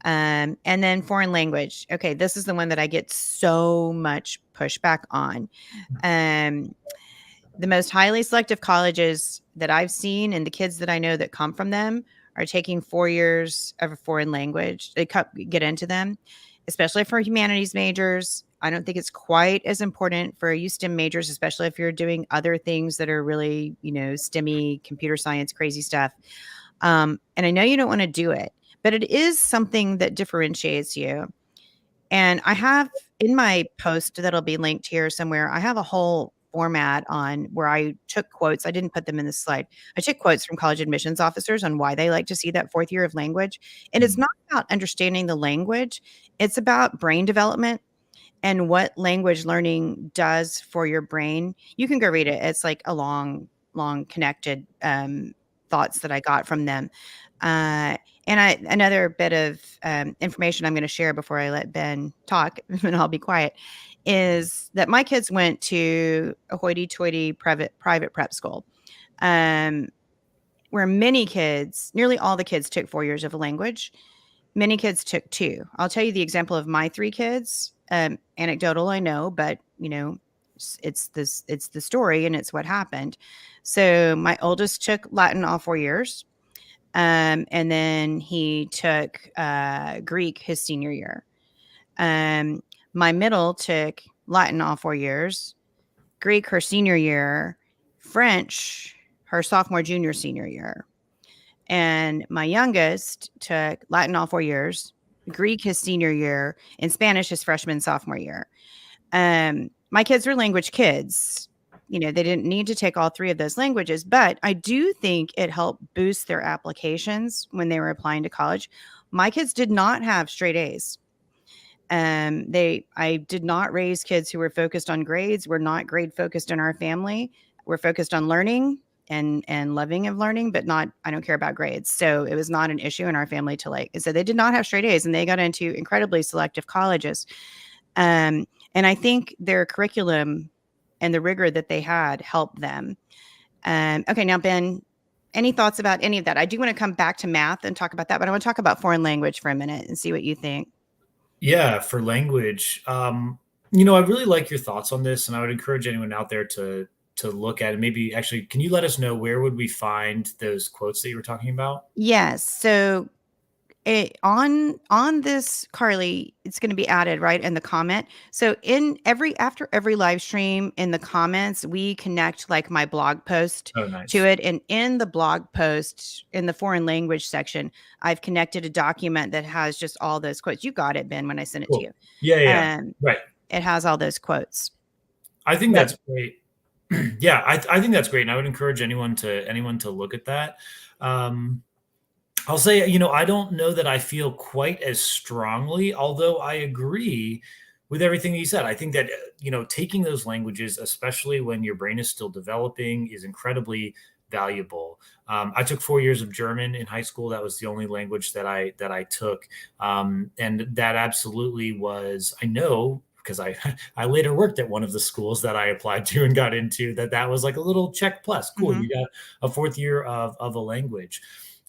[SPEAKER 1] And then foreign language. Okay, this is the one that I get so much pushback on. The most highly selective colleges that I've seen, and the kids that I know that come from them, are taking 4 years of a foreign language. They get into them, especially for humanities majors. I don't think it's quite as important for you STEM majors, especially if you're doing other things that are really, STEMmy, computer science, crazy stuff. And I know you don't want to do it, but it is something that differentiates you. And I have in my post that'll be linked here somewhere, I have a whole format on where I took quotes. I didn't put them in the slide. I took quotes from college admissions officers on why they like to see that 4th year of language. And it's not about understanding the language. It's about brain development and what language learning does for your brain. You can go read it. It's like a long connected thoughts that I got from them. Another bit of information I'm going to share before I let Ben talk, and I'll be quiet, is that my kids went to a hoity-toity private prep school, where nearly all the kids took 4 years of a language. Many kids took 2. I'll tell you the example of my 3 kids. Anecdotal, I know, but it's the story, and it's what happened. So my oldest took Latin all 4 years. And then he took Greek his senior year. My middle took Latin all 4 years, Greek her senior year, French her sophomore, junior, senior year. And my youngest took Latin all 4 years, Greek his senior year, and Spanish his freshman, sophomore year. My kids are language kids. They didn't need to take all 3 of those languages, but I do think it helped boost their applications when they were applying to college. My kids did not have straight A's. I did not raise kids who were focused on grades. We're not grade focused in our family. We're focused on learning and loving of learning, but I don't care about grades. So it was not an issue in our family so they did not have straight A's, and they got into incredibly selective colleges. And I think their curriculum and the rigor that they had helped them. Okay, now, Ben, any thoughts about any of that? I do want to come back to math and talk about that, but I want to talk about foreign language for a minute and see what you think.
[SPEAKER 2] Yeah, for language, I really like your thoughts on this, and I would encourage anyone out there to look at it. Maybe actually, can you let us know where would we find those quotes that you were talking about?
[SPEAKER 1] Yes. So on this, Carly, it's going to be added right in the comment. So after every live stream, in the comments we connect like my blog post
[SPEAKER 2] Oh,
[SPEAKER 1] to
[SPEAKER 2] nice.
[SPEAKER 1] it, and in the blog post in the foreign language section I've connected a document that has just all those quotes. You got it, Ben, when I sent it to
[SPEAKER 2] Cool.
[SPEAKER 1] you.
[SPEAKER 2] Yeah, yeah, yeah.
[SPEAKER 1] um
[SPEAKER 2] Right.
[SPEAKER 1] it has all those quotes.
[SPEAKER 2] I think
[SPEAKER 1] But
[SPEAKER 2] that's great. Yeah, I think that's great, and I would encourage anyone to look at that. Um, I'll say, I don't know that I feel quite as strongly, although I agree with everything you said. I think that, taking those languages, especially when your brain is still developing, is incredibly valuable. I took 4 years of German in high school. That was the only language that I took. And that absolutely was, I know, because I I later worked at one of the schools that I applied to and got into, that was like a little check plus. Cool,
[SPEAKER 1] mhm.
[SPEAKER 2] you got a fourth year of a language.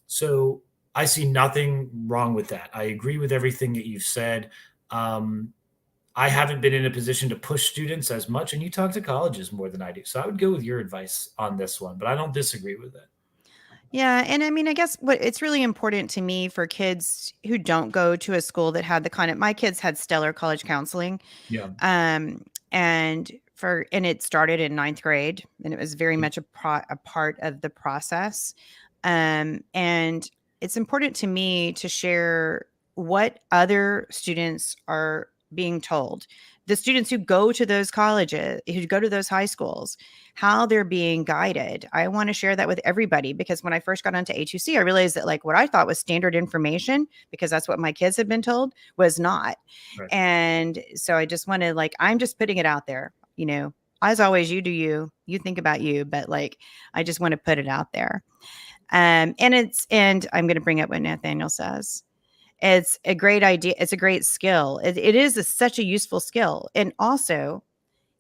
[SPEAKER 2] So I see nothing wrong with that. I agree with everything that you've said. Um, I haven't been in a position to push students as much, and you talk to colleges more than I do. So I would go with your advice on this one, but I don't disagree with it.
[SPEAKER 1] Yeah, and I mean, I guess what it's really important to me for kids who don't go to a school that had the kind of, my kids had stellar college counseling.
[SPEAKER 2] Yeah.
[SPEAKER 1] Um, and it started in ninth grade, and it was very much a part of the process. And it's important to me to share what other students are being told. The students who go to those colleges, who go to those high schools, how they're being guided. I want to share that with everybody, because when I first got onto HUC, I realized that like what I thought was standard information, because that's what my kids had been told, was not.
[SPEAKER 2] Right.
[SPEAKER 1] And so I just want to, like, I'm just putting it out there, as always, you do you, you think about you, but like, I just want to put it out there. And I'm going to bring up what Nathaniel says. It's a great idea. It's a great skill. It is such a useful skill. And also,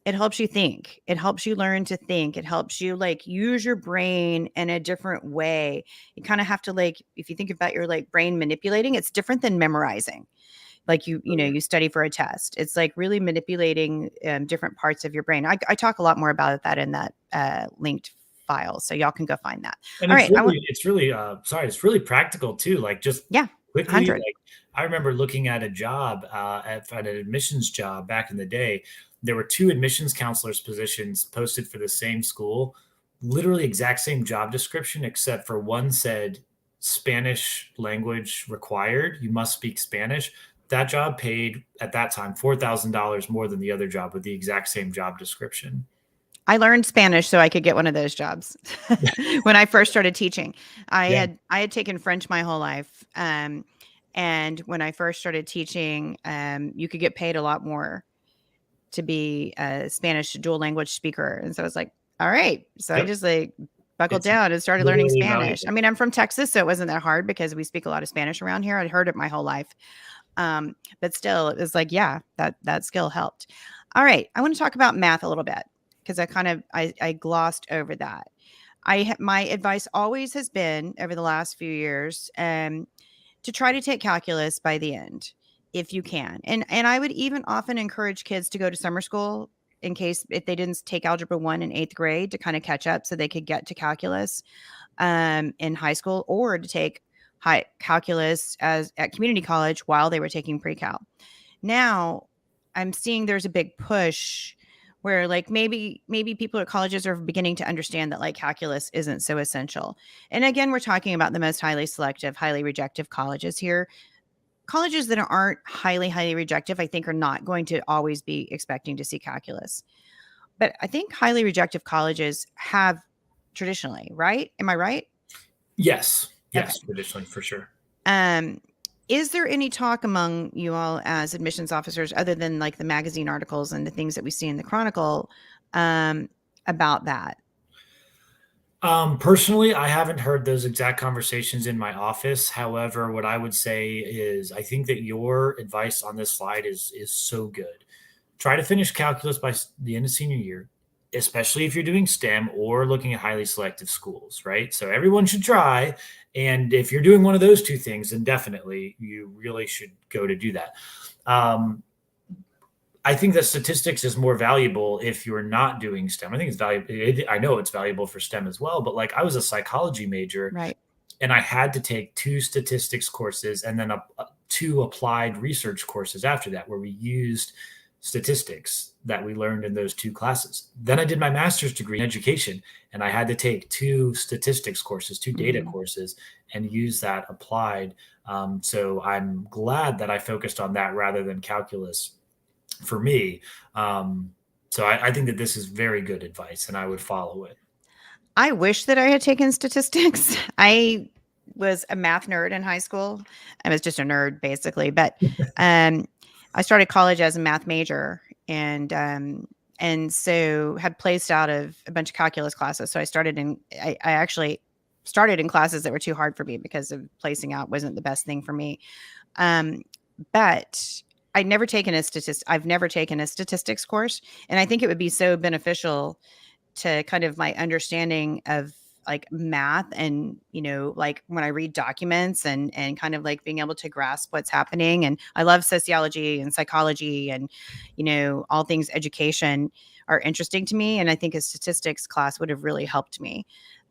[SPEAKER 1] it helps you think. It helps you learn to think. It helps you like use your brain in a different way. You kind of have to, like, if you think about your like brain manipulating, it's different than memorizing. Like you study for a test. It's like really manipulating different parts of your brain. I talk a lot more about that in that linked file, so y'all can go find that.
[SPEAKER 2] And
[SPEAKER 1] All
[SPEAKER 2] it's
[SPEAKER 1] right,
[SPEAKER 2] really, it's really, sorry, it's really practical too. Like just
[SPEAKER 1] yeah,
[SPEAKER 2] quickly,
[SPEAKER 1] 100.
[SPEAKER 2] like I remember looking at a job, at an admissions job back in the day. There were two admissions counselors positions posted for the same school, literally exact same job description, except for one said Spanish language required. You must speak Spanish. That job paid at that time $4,000 more than the other job with the exact same job description.
[SPEAKER 1] I learned Spanish so I could get one of those jobs. When I first started teaching,
[SPEAKER 2] Yeah.
[SPEAKER 1] I had taken French my whole life. And when I first started teaching, you could get paid a lot more to be a Spanish dual language speaker. And so I was like, all right. So I
[SPEAKER 2] Yep.
[SPEAKER 1] just like buckled
[SPEAKER 2] It's
[SPEAKER 1] down and started learning
[SPEAKER 2] literally
[SPEAKER 1] Spanish. I
[SPEAKER 2] valuable.
[SPEAKER 1] mean, I'm from Texas, so it wasn't that hard because we speak a lot of Spanish around here. I'd heard it my whole life. But still, it was like, yeah, that skill helped. All right. I want to talk about math a little bit, because I glossed over that. My advice always has been over the last few years, to try to take calculus by the end if you can. And I would even often encourage kids to go to summer school in case if they didn't take algebra 1 in 8th grade, to kind of catch up so they could get to calculus in high school, or to take high calculus as at community college while they were taking pre-cal. Now I'm seeing there's a big push where like maybe people at colleges are beginning to understand that like calculus isn't so essential. And again, we're talking about the most highly selective, highly rejective colleges here. Colleges that aren't highly, highly rejective, I think, are not going to always be expecting to see calculus. But I think highly rejective colleges have traditionally, right? Am I right?
[SPEAKER 2] Yes.
[SPEAKER 1] Okay.
[SPEAKER 2] Yes. Traditionally, for sure.
[SPEAKER 1] Is there any talk among you all as admissions officers, other than like the magazine articles and the things that we see in the Chronicle, about that?
[SPEAKER 2] Personally, I haven't heard those exact conversations in my office. However, what I would say is I think that your advice on this slide is so good. Try to finish calculus by the end of senior year. especially if you're doing STEM or looking at highly selective schools, right? So everyone should try. And if you're doing one of those two things, then definitely you really should go to do that. Um, I think that statistics is more valuable if you're not doing STEM. I think it's valuable. I know it's valuable for STEM as well, but like I was a psychology major
[SPEAKER 1] Right.
[SPEAKER 2] and I had to take 2 statistics courses and then 2 applied research courses after that, where we used statistics that we learned in those 2 classes. Then I did my master's degree in education, and I had to take 2 statistics courses, 2 data
[SPEAKER 1] Mhm.
[SPEAKER 2] courses, and use that applied. So I'm glad that I focused on that rather than calculus for me. So I think that this is very good advice, and I would follow it.
[SPEAKER 1] I wish that I had taken statistics. I was a math nerd in high school. I was just a nerd basically, but I started college as a math major and so had placed out of a bunch of calculus classes. So I actually started in classes that were too hard for me because of placing out wasn't the best thing for me. Um, but I've never taken a statistics course, and I think it would be so beneficial to kind of my understanding of like math and like when I read documents and kind of like being able to grasp what's happening. And I love sociology and psychology and all things education are interesting to me, and I think a statistics class would have really helped me.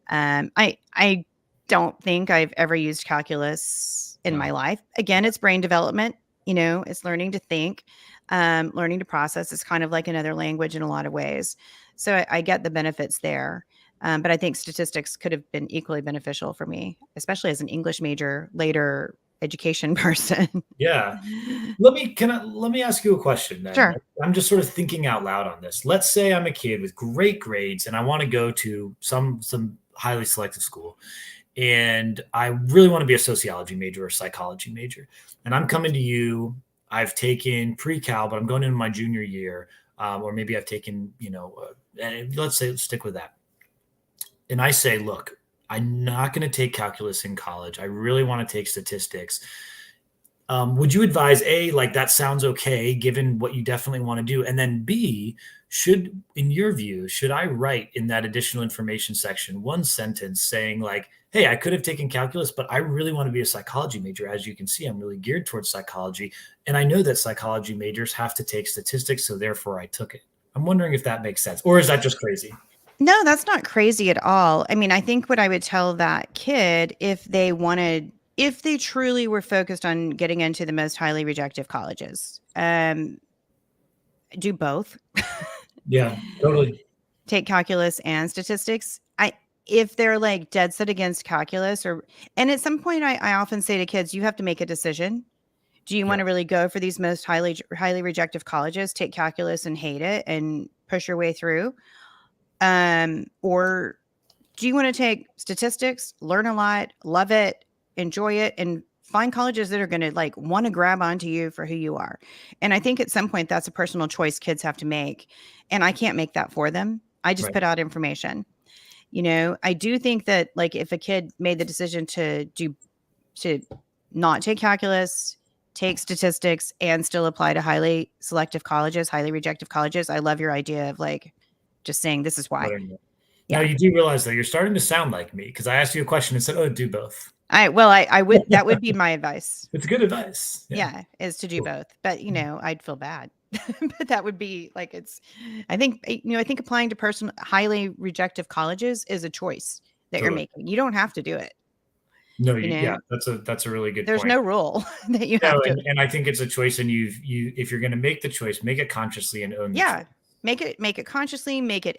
[SPEAKER 1] I don't think I've ever used calculus in
[SPEAKER 2] No.
[SPEAKER 1] my life. Again, it's brain development. It's learning to think, learning to process. It's kind of like another language in a lot of ways. So I get the benefits there. But I think statistics could have been equally beneficial for me, especially as an English major, later education person.
[SPEAKER 2] Yeah. Let me ask you a question then.
[SPEAKER 1] Sure.
[SPEAKER 2] I'm just sort of thinking out loud on this. Let's say I'm a kid with great grades and I want to go to some highly selective school, and I really want to be a sociology major or psychology major. And I'm coming to you. I've taken pre-cal, but I'm going into my junior year, or maybe I've taken, let's stick with that. And I say, look, I'm not going to take calculus in college. I really want to take statistics. Would you advise A, like that sounds okay, given what you definitely want to do? And then B, in your view, should I write in that additional information section one sentence saying like, hey, I could have taken calculus, but I really want to be a psychology major. As you can see, I'm really geared towards psychology. And I know that psychology majors have to take statistics, so therefore I took it. I'm wondering if that makes sense, or is that just crazy?
[SPEAKER 1] No, that's not crazy at all. I mean, I think what I would tell that kid if they truly were focused on getting into the most highly rejective colleges, do both.
[SPEAKER 2] Yeah, totally.
[SPEAKER 1] Take calculus and statistics. If they're like dead set against calculus and at some point I often say to kids, you have to make a decision. Do you
[SPEAKER 2] Yeah,
[SPEAKER 1] want to really go for these most highly rejective colleges, take calculus and hate it and push your way through? Or do you want to take statistics, learn a lot, love it, enjoy it, and find colleges that are going to like want to grab onto you for who you are? And I think at some point that's a personal choice kids have to make. And I can't make that for them. I just
[SPEAKER 2] right.
[SPEAKER 1] put out information. I do think that like if a kid made the decision to not take calculus, take statistics, and still apply to highly selective colleges, highly rejective colleges, I love your idea of like just saying this is why.
[SPEAKER 2] Now
[SPEAKER 1] Yeah.
[SPEAKER 2] you do realize that you're starting to sound like me because I asked you a question and said, "Oh, do both."
[SPEAKER 1] I would that would be my advice.
[SPEAKER 2] It's good advice. Yeah.
[SPEAKER 1] Yeah, is to do
[SPEAKER 2] Cool.
[SPEAKER 1] both. But, I'd feel bad. But that would be like I think applying to highly rejective colleges is a choice that you're
[SPEAKER 2] Totally.
[SPEAKER 1] making. You don't have to do it.
[SPEAKER 2] No,
[SPEAKER 1] You
[SPEAKER 2] yeah,
[SPEAKER 1] know,
[SPEAKER 2] that's a really good
[SPEAKER 1] there's
[SPEAKER 2] point.
[SPEAKER 1] no rule that you
[SPEAKER 2] No,
[SPEAKER 1] have to.
[SPEAKER 2] and I think it's a choice, and if you're going to make the choice, make it consciously and own the choice.
[SPEAKER 1] Yeah. Make it consciously, make it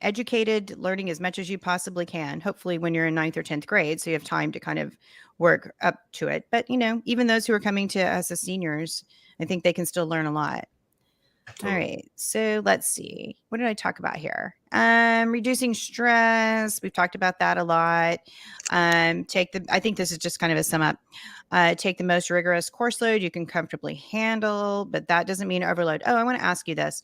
[SPEAKER 1] educated, learning as much as you possibly can. Hopefully when you're in 9th or 10th grade, so you have time to kind of work up to it. But, even those who are coming to us as seniors, I think they can still learn a lot. All
[SPEAKER 2] Totally.
[SPEAKER 1] right. So let's see. What did I talk about here? Reducing stress. We've talked about that a lot. I think this is just kind of a sum up. Take the most rigorous course load you can comfortably handle, but that doesn't mean overload. Oh, I want to ask you this.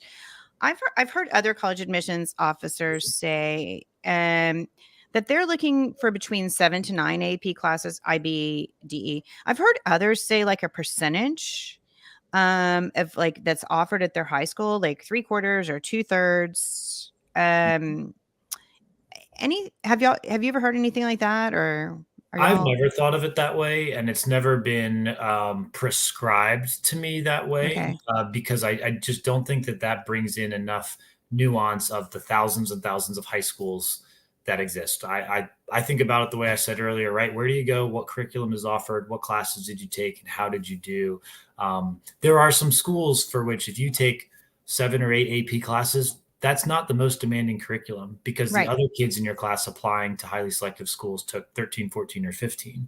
[SPEAKER 1] I've heard other college admissions officers say that they're looking for between 7 to 9 AP classes, IB, DE. I've heard others say like a percentage of like that's offered at their high school, like 3/4 or 2/3. Have you ever heard anything like that, or are
[SPEAKER 2] I've
[SPEAKER 1] y'all
[SPEAKER 2] never thought of it that way, and it's never been prescribed to me that way
[SPEAKER 1] okay?
[SPEAKER 2] because I just don't think that that brings in enough nuance of the thousands and thousands of high schools that exist. I think about it the way I said earlier, right? Where do you go? What curriculum is offered? What classes did you take? And how did you do? There are some schools for which if you take 7 or 8 AP classes, that's not the most demanding curriculum because the
[SPEAKER 1] Right.
[SPEAKER 2] other kids in your class applying to highly selective schools took 13, 14, or 15.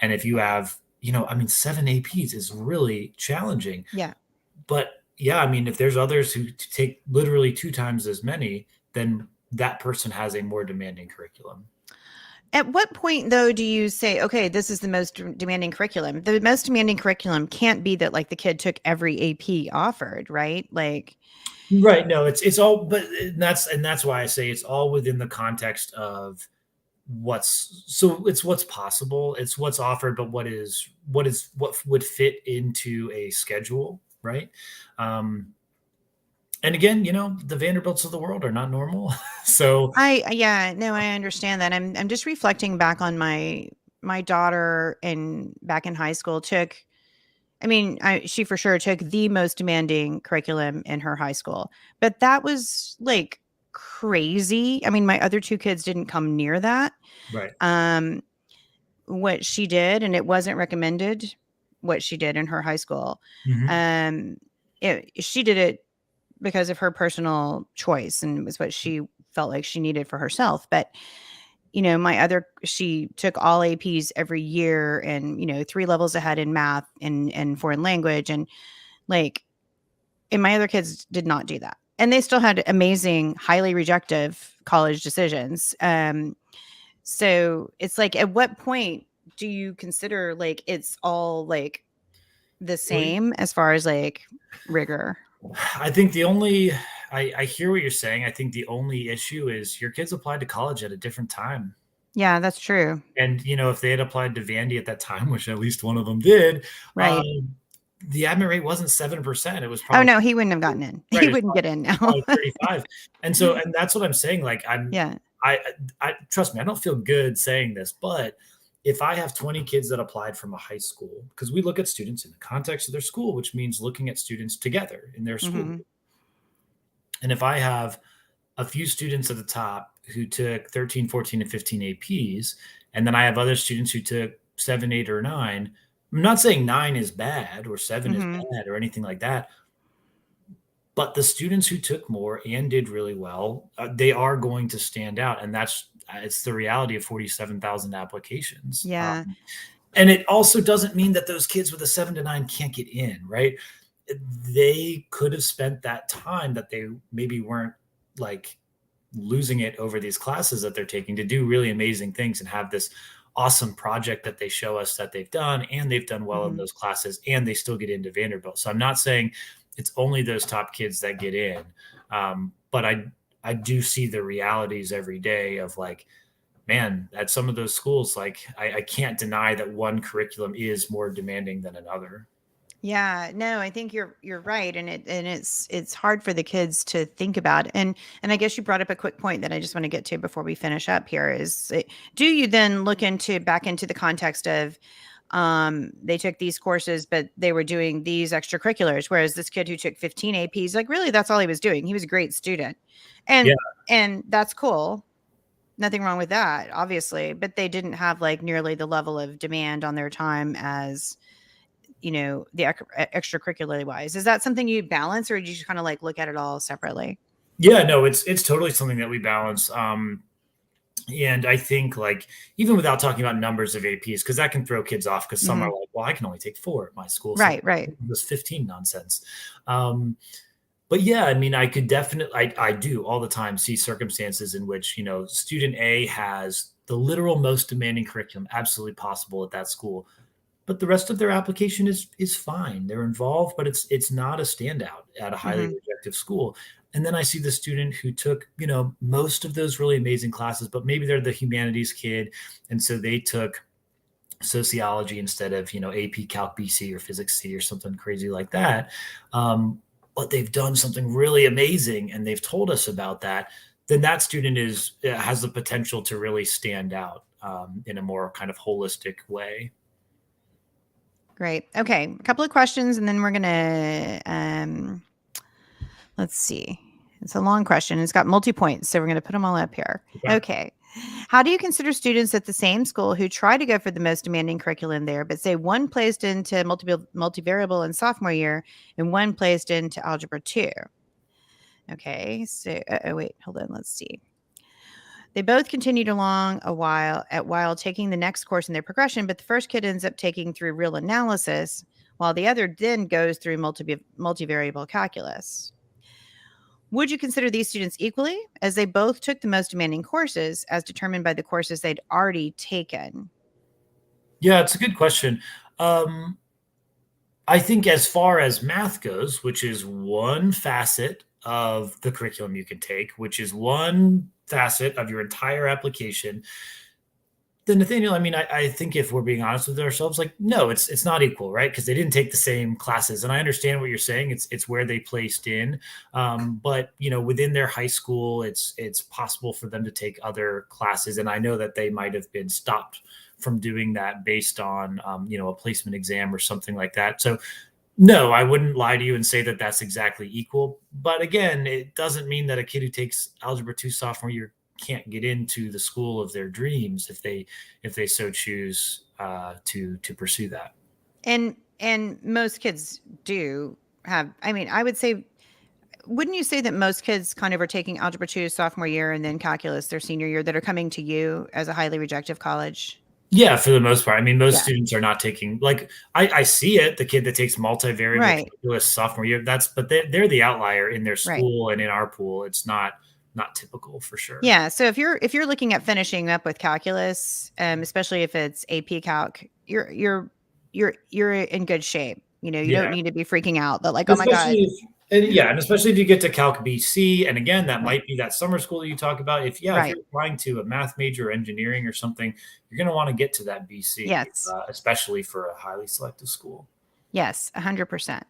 [SPEAKER 2] And if you have, I mean, 7 APs is really challenging.
[SPEAKER 1] Yeah.
[SPEAKER 2] But yeah, I mean, if there's others who take literally 2 times as many, then that person has a more demanding curriculum.
[SPEAKER 1] At what point, though, do you say, okay, this is the most demanding curriculum? The most demanding curriculum can't be that like the kid took every AP offered, right? Like,
[SPEAKER 2] Right. No, it's all, but that's why I say it's all within the context of it's what's possible, it's what's offered, but what would fit into a schedule, right? Um, and again, the Vanderbilts of the world are not normal, so
[SPEAKER 1] yeah, no, I understand that. I'm just reflecting back on my daughter and back in high school took. I mean, she for sure took the most demanding curriculum in her high school, but that was like crazy. I mean, my other two kids didn't come near that.
[SPEAKER 2] right.
[SPEAKER 1] Um, what she did, and it wasn't recommended what she did in her high school.
[SPEAKER 2] Hmm.
[SPEAKER 1] Um, she did it because of her personal choice and it was what she felt like she needed for herself. But she took all APs every year and, 3 levels ahead in math and foreign language. And my other kids did not do that. And they still had amazing, highly rejective college decisions. So it's like, at what point do you consider like it's all like the same as far as like rigor?
[SPEAKER 2] I think I hear what you're saying. I think the only issue is your kids applied to college at a different time.
[SPEAKER 1] Yeah, that's true.
[SPEAKER 2] And, if they had applied to Vandy at that time, which at least one of them did,
[SPEAKER 1] Right.
[SPEAKER 2] the admit rate wasn't 7%. It was
[SPEAKER 1] Oh,
[SPEAKER 2] probably
[SPEAKER 1] no, he wouldn't have gotten in.
[SPEAKER 2] right.
[SPEAKER 1] He
[SPEAKER 2] It's
[SPEAKER 1] wouldn't get in now.
[SPEAKER 2] probably 35. And that's what I'm saying. Like
[SPEAKER 1] Yeah.
[SPEAKER 2] I trust me, I don't feel good saying this, but if I have 20 kids that applied from a high school, because we look at students in the context of their school, which means looking at students together in their school.
[SPEAKER 1] Mhm.
[SPEAKER 2] And if I have a few students at the top who took 13, 14, and 15 APs, and then I have other students who took 7, 8, or 9, I'm not saying 9 is bad or 7 is
[SPEAKER 1] Mhm.
[SPEAKER 2] bad or anything like that. But the students who took more and did really well, they are going to stand out. And it's the reality of 47,000 applications.
[SPEAKER 1] Yeah.
[SPEAKER 2] And it also doesn't mean that those kids with a 7 to 9 can't get in, right? They could have spent that time that they maybe weren't like losing it over these classes that they're taking to do really amazing things and have this awesome project that they show us that they've done, and they've done well in
[SPEAKER 1] Mhm.
[SPEAKER 2] those classes, and they still get into Vanderbilt. So I'm not saying it's only those top kids that get in, but I do see the realities every day of like, man, at some of those schools, like I can't deny that one curriculum is more demanding than another.
[SPEAKER 1] Yeah, no, I think you're right, and it's hard for the kids to think about. And I guess you brought up a quick point that I just want to get to before we finish up here is do you then look back into the context of they took these courses but they were doing these extracurriculars, whereas this kid who took 15 APs, like really that's all he was doing. He was a great student.
[SPEAKER 2] Yeah.
[SPEAKER 1] And that's cool. Nothing wrong with that, obviously, but they didn't have like nearly the level of demand on their time as the extracurricularly wise. Is that something you balance, or do you just kind of like look at it all separately?
[SPEAKER 2] Yeah, no, it's totally something that we balance. And I think like even without talking about numbers of APs, because that can throw kids off because some are
[SPEAKER 1] Mhm.
[SPEAKER 2] like, well, I can only take 4 at my school. So
[SPEAKER 1] Right.
[SPEAKER 2] this 15 nonsense. But yeah, I mean, I could definitely, I do all the time see circumstances in which, student A has the literal most demanding curriculum absolutely possible at that school, but the rest of their application is fine. They're involved, but it's not a standout at a highly
[SPEAKER 1] Mhm.
[SPEAKER 2] rejective school. And then I see the student who took, most of those really amazing classes, but maybe they're the humanities kid. And so they took sociology instead of, AP Calc BC or Physics C or something crazy like that. But they've done something really amazing and they've told us about that. then that student has the potential to really stand out in a more kind of holistic way.
[SPEAKER 1] Great. Okay, a couple of questions, and then we're gonna let's see. It's a long question. It's got multi-points, so we're gonna put them all up here. Okay. How do you consider students at the same school who try to go for the most demanding curriculum there, but say one placed into multivariable in sophomore year and one placed into algebra 2? Okay, so wait, hold on. Let's see. They both continued along while taking the next course in their progression, but the first kid ends up taking through real analysis, while the other then goes through multivariable calculus. Would you consider these students equally, as they both took the most demanding courses as determined by the courses they'd already taken?
[SPEAKER 2] Yeah, it's a good question. I think as far as math goes, which is one facet of the curriculum you can take, which is one facet of your entire application, then Nathaniel, I mean, I think if we're being honest with ourselves, like, no, it's not equal, right? Because they didn't take the same classes. And I understand what you're saying. It's where they placed in. But within their high school, it's possible for them to take other classes. And I know that they might have been stopped from doing that based on a placement exam or something like that. So no, I wouldn't lie to you and say that that's exactly equal. But again, it doesn't mean that a kid who takes algebra 2 sophomore year can't get into the school of their dreams if they so choose to pursue that.
[SPEAKER 1] And most kids do have. I mean, I would say, wouldn't you say that most kids kind of are taking algebra 2 sophomore year and then calculus their senior year that are coming to you as a highly rejective college?
[SPEAKER 2] Yeah, for the most part. I mean, most students are not taking, like, I see it, the kid that takes multivariable calculus sophomore year, but they're the outlier in their school and in our pool. It's not typical for sure.
[SPEAKER 1] Yeah. So if you're looking at finishing up with calculus, especially if it's AP Calc, you're in good shape. You don't need to be freaking out that, like,
[SPEAKER 2] especially
[SPEAKER 1] oh my God.
[SPEAKER 2] And especially if you get to Calc BC, and again, that might be that summer school that you talk about. If you're applying to a math major or engineering or something, you're going to want to get to that BC, especially for a highly selective school.
[SPEAKER 1] Yes, 100%.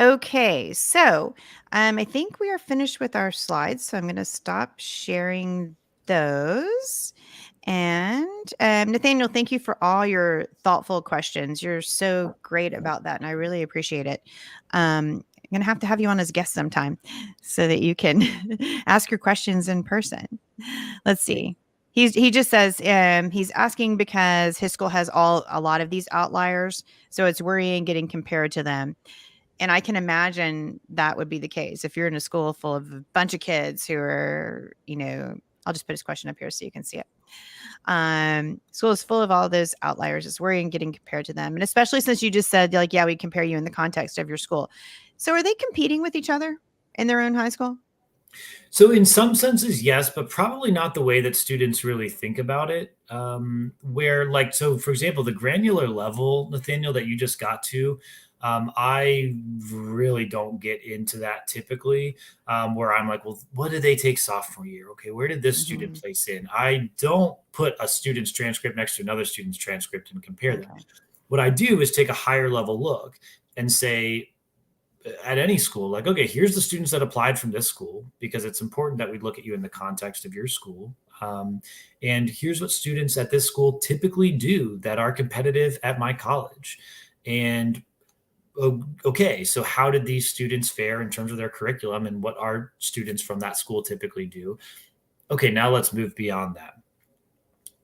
[SPEAKER 1] Okay, so I think we are finished with our slides, so I'm going to stop sharing those. And Nathaniel, thank you for all your thoughtful questions. You're so great about that, and I really appreciate it. I'm going to have you on as a guest sometime so that you can ask your questions in person. Let's see. He just says he's asking because his school has a lot of these outliers, so it's worrying getting compared to them. And I can imagine that would be the case if you're in a school full of a bunch of kids who are, I'll just put his question up here so you can see it. School is full of all those outliers. It's worrying getting compared to them. And especially since you just said, like, yeah, we compare you in the context of your school. So are they competing with each other in their own high school?
[SPEAKER 2] So in some senses, yes, but probably not the way that students really think about it. So for example, the granular level, Nathaniel, that you just got to, I really don't get into that typically, where I'm like, well, what did they take sophomore year? Okay, where did this student place in? I don't put a student's transcript next to another student's transcript and compare them. What I do is take a higher level look and say, at any school, like, okay, here's the students that applied from this school, because it's important that we look at you in the context of your school. And here's what students at this school typically do that are competitive at my college. And okay, so how did these students fare in terms of their curriculum, and what our students from that school typically do? Okay, now let's move beyond that.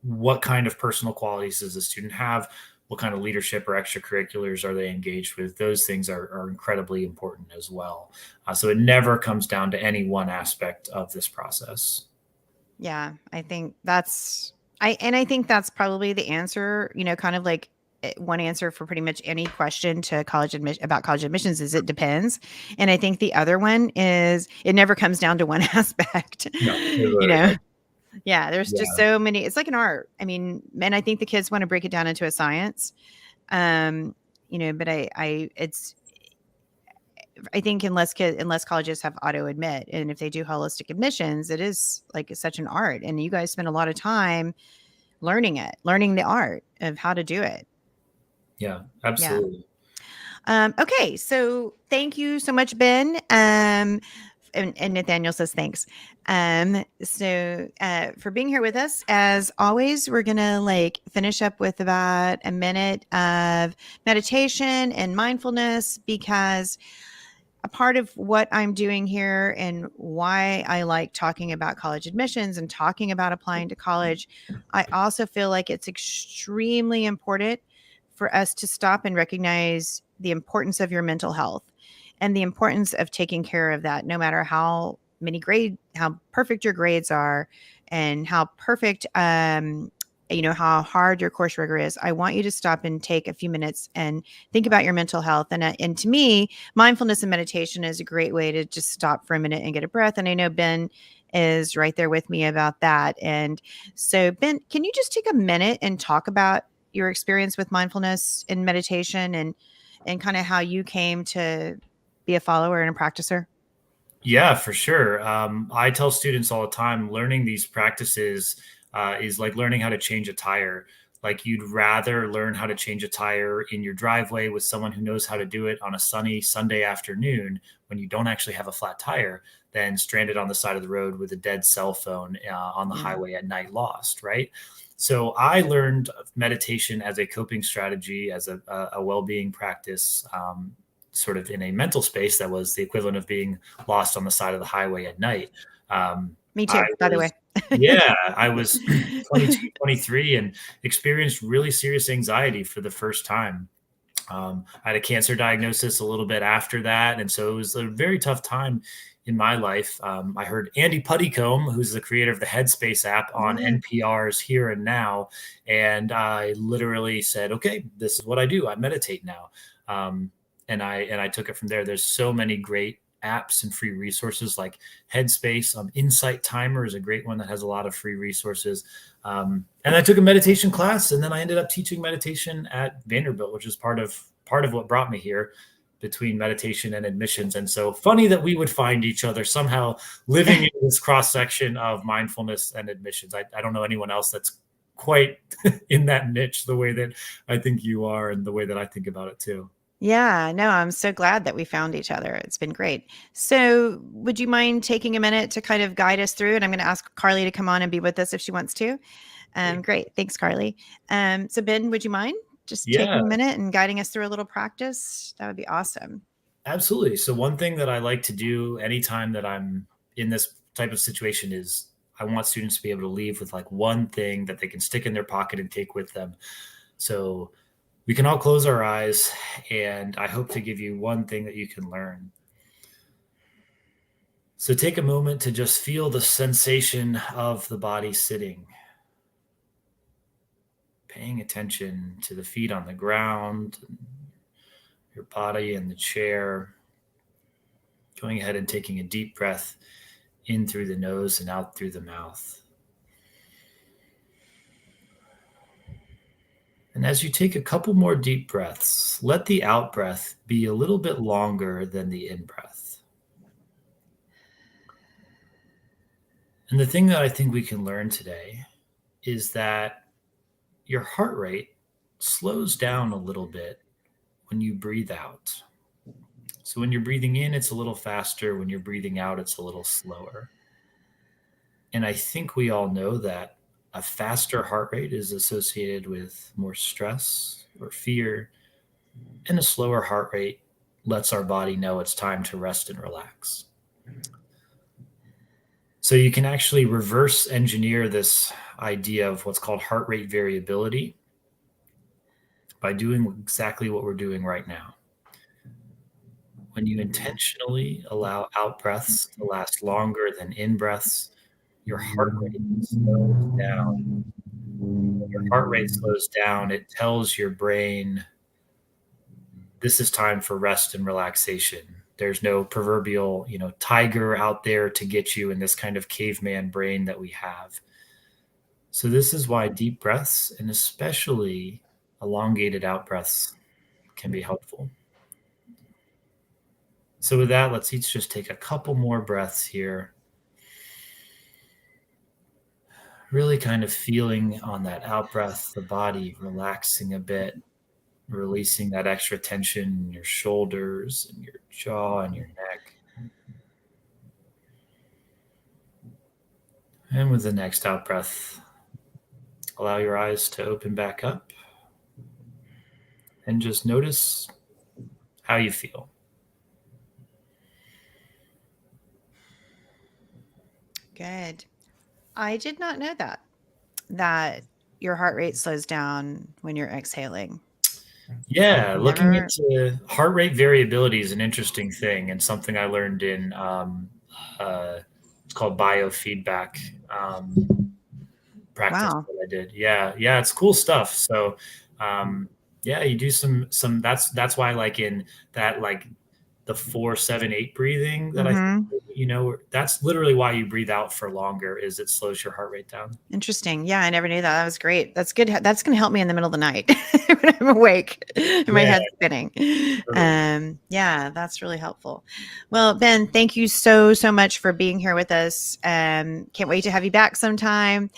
[SPEAKER 2] What kind of personal qualities does the student have? What kind of leadership or extracurriculars are they engaged with? Those things are incredibly important as well. So it never comes down to any one aspect of this process.
[SPEAKER 1] Yeah, I think that's probably the answer, kind of like one answer for pretty much any question to about college admissions is it depends. And I think the other one is it never comes down to one aspect. No, yeah, there's just so many. It's like an art. I mean, and I think the kids want to break it down into a science. But I think unless colleges have auto admit, and if they do holistic admissions, it is like such an art. And you guys spend a lot of time learning the art of how to do it.
[SPEAKER 2] Yeah, absolutely.
[SPEAKER 1] Okay, so thank you so much, Ben. and Nathaniel says thanks. So for being here with us, as always, we're gonna like finish up with about a minute of meditation and mindfulness, because a part of what I'm doing here and why I like talking about college admissions and talking about applying to college, I also feel like it's extremely important for us to stop and recognize the importance of your mental health and the importance of taking care of that, no matter how perfect your grades are and how perfect, how hard your course rigor is. I want you to stop and take a few minutes and think about your mental health. And to me, mindfulness and meditation is a great way to just stop for a minute and get a breath. And I know Ben is right there with me about that. And so, Ben, can you just take a minute and talk about your experience with mindfulness and meditation, and kind of how you came to be a follower and a practicer?
[SPEAKER 2] Yeah, for sure. I tell students all the time, learning these practices is like learning how to change a tire. Like you'd rather learn how to change a tire in your driveway with someone who knows how to do it on a sunny Sunday afternoon when you don't actually have a flat tire than stranded on the side of the road with a dead cell phone on the
[SPEAKER 1] Yeah.
[SPEAKER 2] highway at night lost, right? So I learned meditation as a coping strategy, as a well-being practice, sort of in a mental space that was the equivalent of being lost on the side of the highway at night.
[SPEAKER 1] Me
[SPEAKER 2] I
[SPEAKER 1] too, by the
[SPEAKER 2] was,
[SPEAKER 1] way.
[SPEAKER 2] yeah, I was 22, 23 and experienced really serious anxiety for the first time. I had a cancer diagnosis a little bit after that. And so it was a very tough time in my life. I heard Andy Puttycombe, who's the creator of the Headspace app, on
[SPEAKER 1] Yeah.
[SPEAKER 2] NPR's Here and Now. And I literally said, okay, this is what I do. I meditate now. And I took it from there. There's so many great apps and free resources like Headspace. Insight Timer is a great one that has a lot of free resources. And I took a meditation class, and then I ended up teaching meditation at Vanderbilt, which is part of what brought me here, between meditation and admissions. And so funny that we would find each other somehow living in this cross section of mindfulness and admissions. I don't know anyone else that's quite in that niche the way that I think you are, and the way that I think about it too.
[SPEAKER 1] Yeah, no, I'm so glad that we found each other. It's been great. So, would you mind taking a minute to kind of guide us through? And I'm going to ask Carly to come on and be with us if she wants to. Great. Thanks, Carly. So, Ben, would you mind just taking
[SPEAKER 2] Yeah,
[SPEAKER 1] a minute and guiding us through a little practice? That would be awesome.
[SPEAKER 2] absolutely. So one thing that I like to do anytime that I'm in this type of situation is I want students to be able to leave with like one thing that they can stick in their pocket and take with them. So we can all close our eyes, and I hope to give you one thing that you can learn. So take a moment to just feel the sensation of the body sitting, paying attention to the feet on the ground, your body in the chair, going ahead and taking a deep breath in through the nose and out through the mouth. And as you take a couple more deep breaths, let the out breath be a little bit longer than the in breath. And the thing that I think we can learn today is that your heart rate slows down a little bit when you breathe out. So when you're breathing in, it's a little faster. When you're breathing out, it's a little slower. And I think we all know that a faster heart rate is associated with more stress or fear, and a slower heart rate lets our body know it's time to rest and relax. So you can actually reverse engineer this idea of what's called heart rate variability by doing exactly what we're doing right now. When you intentionally allow out breaths to last longer than in breaths, your heart rate slows down. When your heart rate slows down, it tells your brain this is time for rest and relaxation. There's no proverbial, tiger out there to get you in this kind of caveman brain that we have. So this is why deep breaths, and especially elongated out breaths, can be helpful. So with that, let's each just take a couple more breaths here. Really kind of feeling on that out breath, the body relaxing a bit, releasing that extra tension in your shoulders and your jaw and your neck. And with the next out breath, allow your eyes to open back up and just notice how you feel.
[SPEAKER 1] Good. I did not know that your heart rate slows down when you're exhaling.
[SPEAKER 2] Yeah, looking
[SPEAKER 1] Never.
[SPEAKER 2] into heart rate variability is an interesting thing and something I learned in it's called biofeedback practice
[SPEAKER 1] Wow.
[SPEAKER 2] that I did. Yeah, it's cool stuff. So yeah, you do some that's why like in that like the 4-7-8 breathing that I think
[SPEAKER 1] Mm-hmm.
[SPEAKER 2] that's literally why you breathe out for longer is it slows your heart rate down.
[SPEAKER 1] Interesting. Yeah, I never knew that. That was great. That's good. That's going to help me in the middle of the night when I'm awake and my
[SPEAKER 2] Yeah,
[SPEAKER 1] head's spinning.
[SPEAKER 2] totally.
[SPEAKER 1] Yeah, that's really helpful. Well, Ben, thank you so much for being here with us. Can't wait to have you back sometime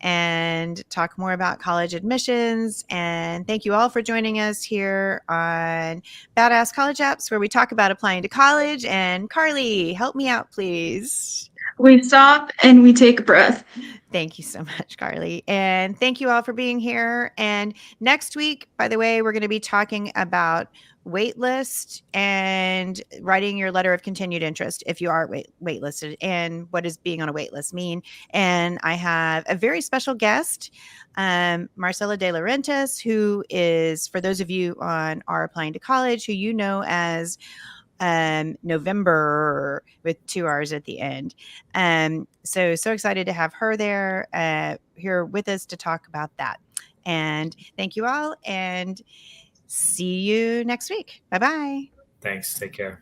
[SPEAKER 1] and talk more about college admissions. And thank you all for joining us here on Badass College Apps, where we talk about applying to college. And Carly, help me out, please.
[SPEAKER 3] We stop and we take a breath.
[SPEAKER 1] Thank you so much, Carly. And thank you all for being here. And next week, by the way, we're going to be talking about waitlist and writing your letter of continued interest if you are waitlisted, and what does being on a waitlist mean. And I have a very special guest, Marcela De Laurentiis, who is, for those of you on Are Applying to College, who you know as November with 2 R's at the end. So excited to have her there here with us to talk about that. And thank you all, and see you next week. Bye-bye.
[SPEAKER 2] Thanks. Take care.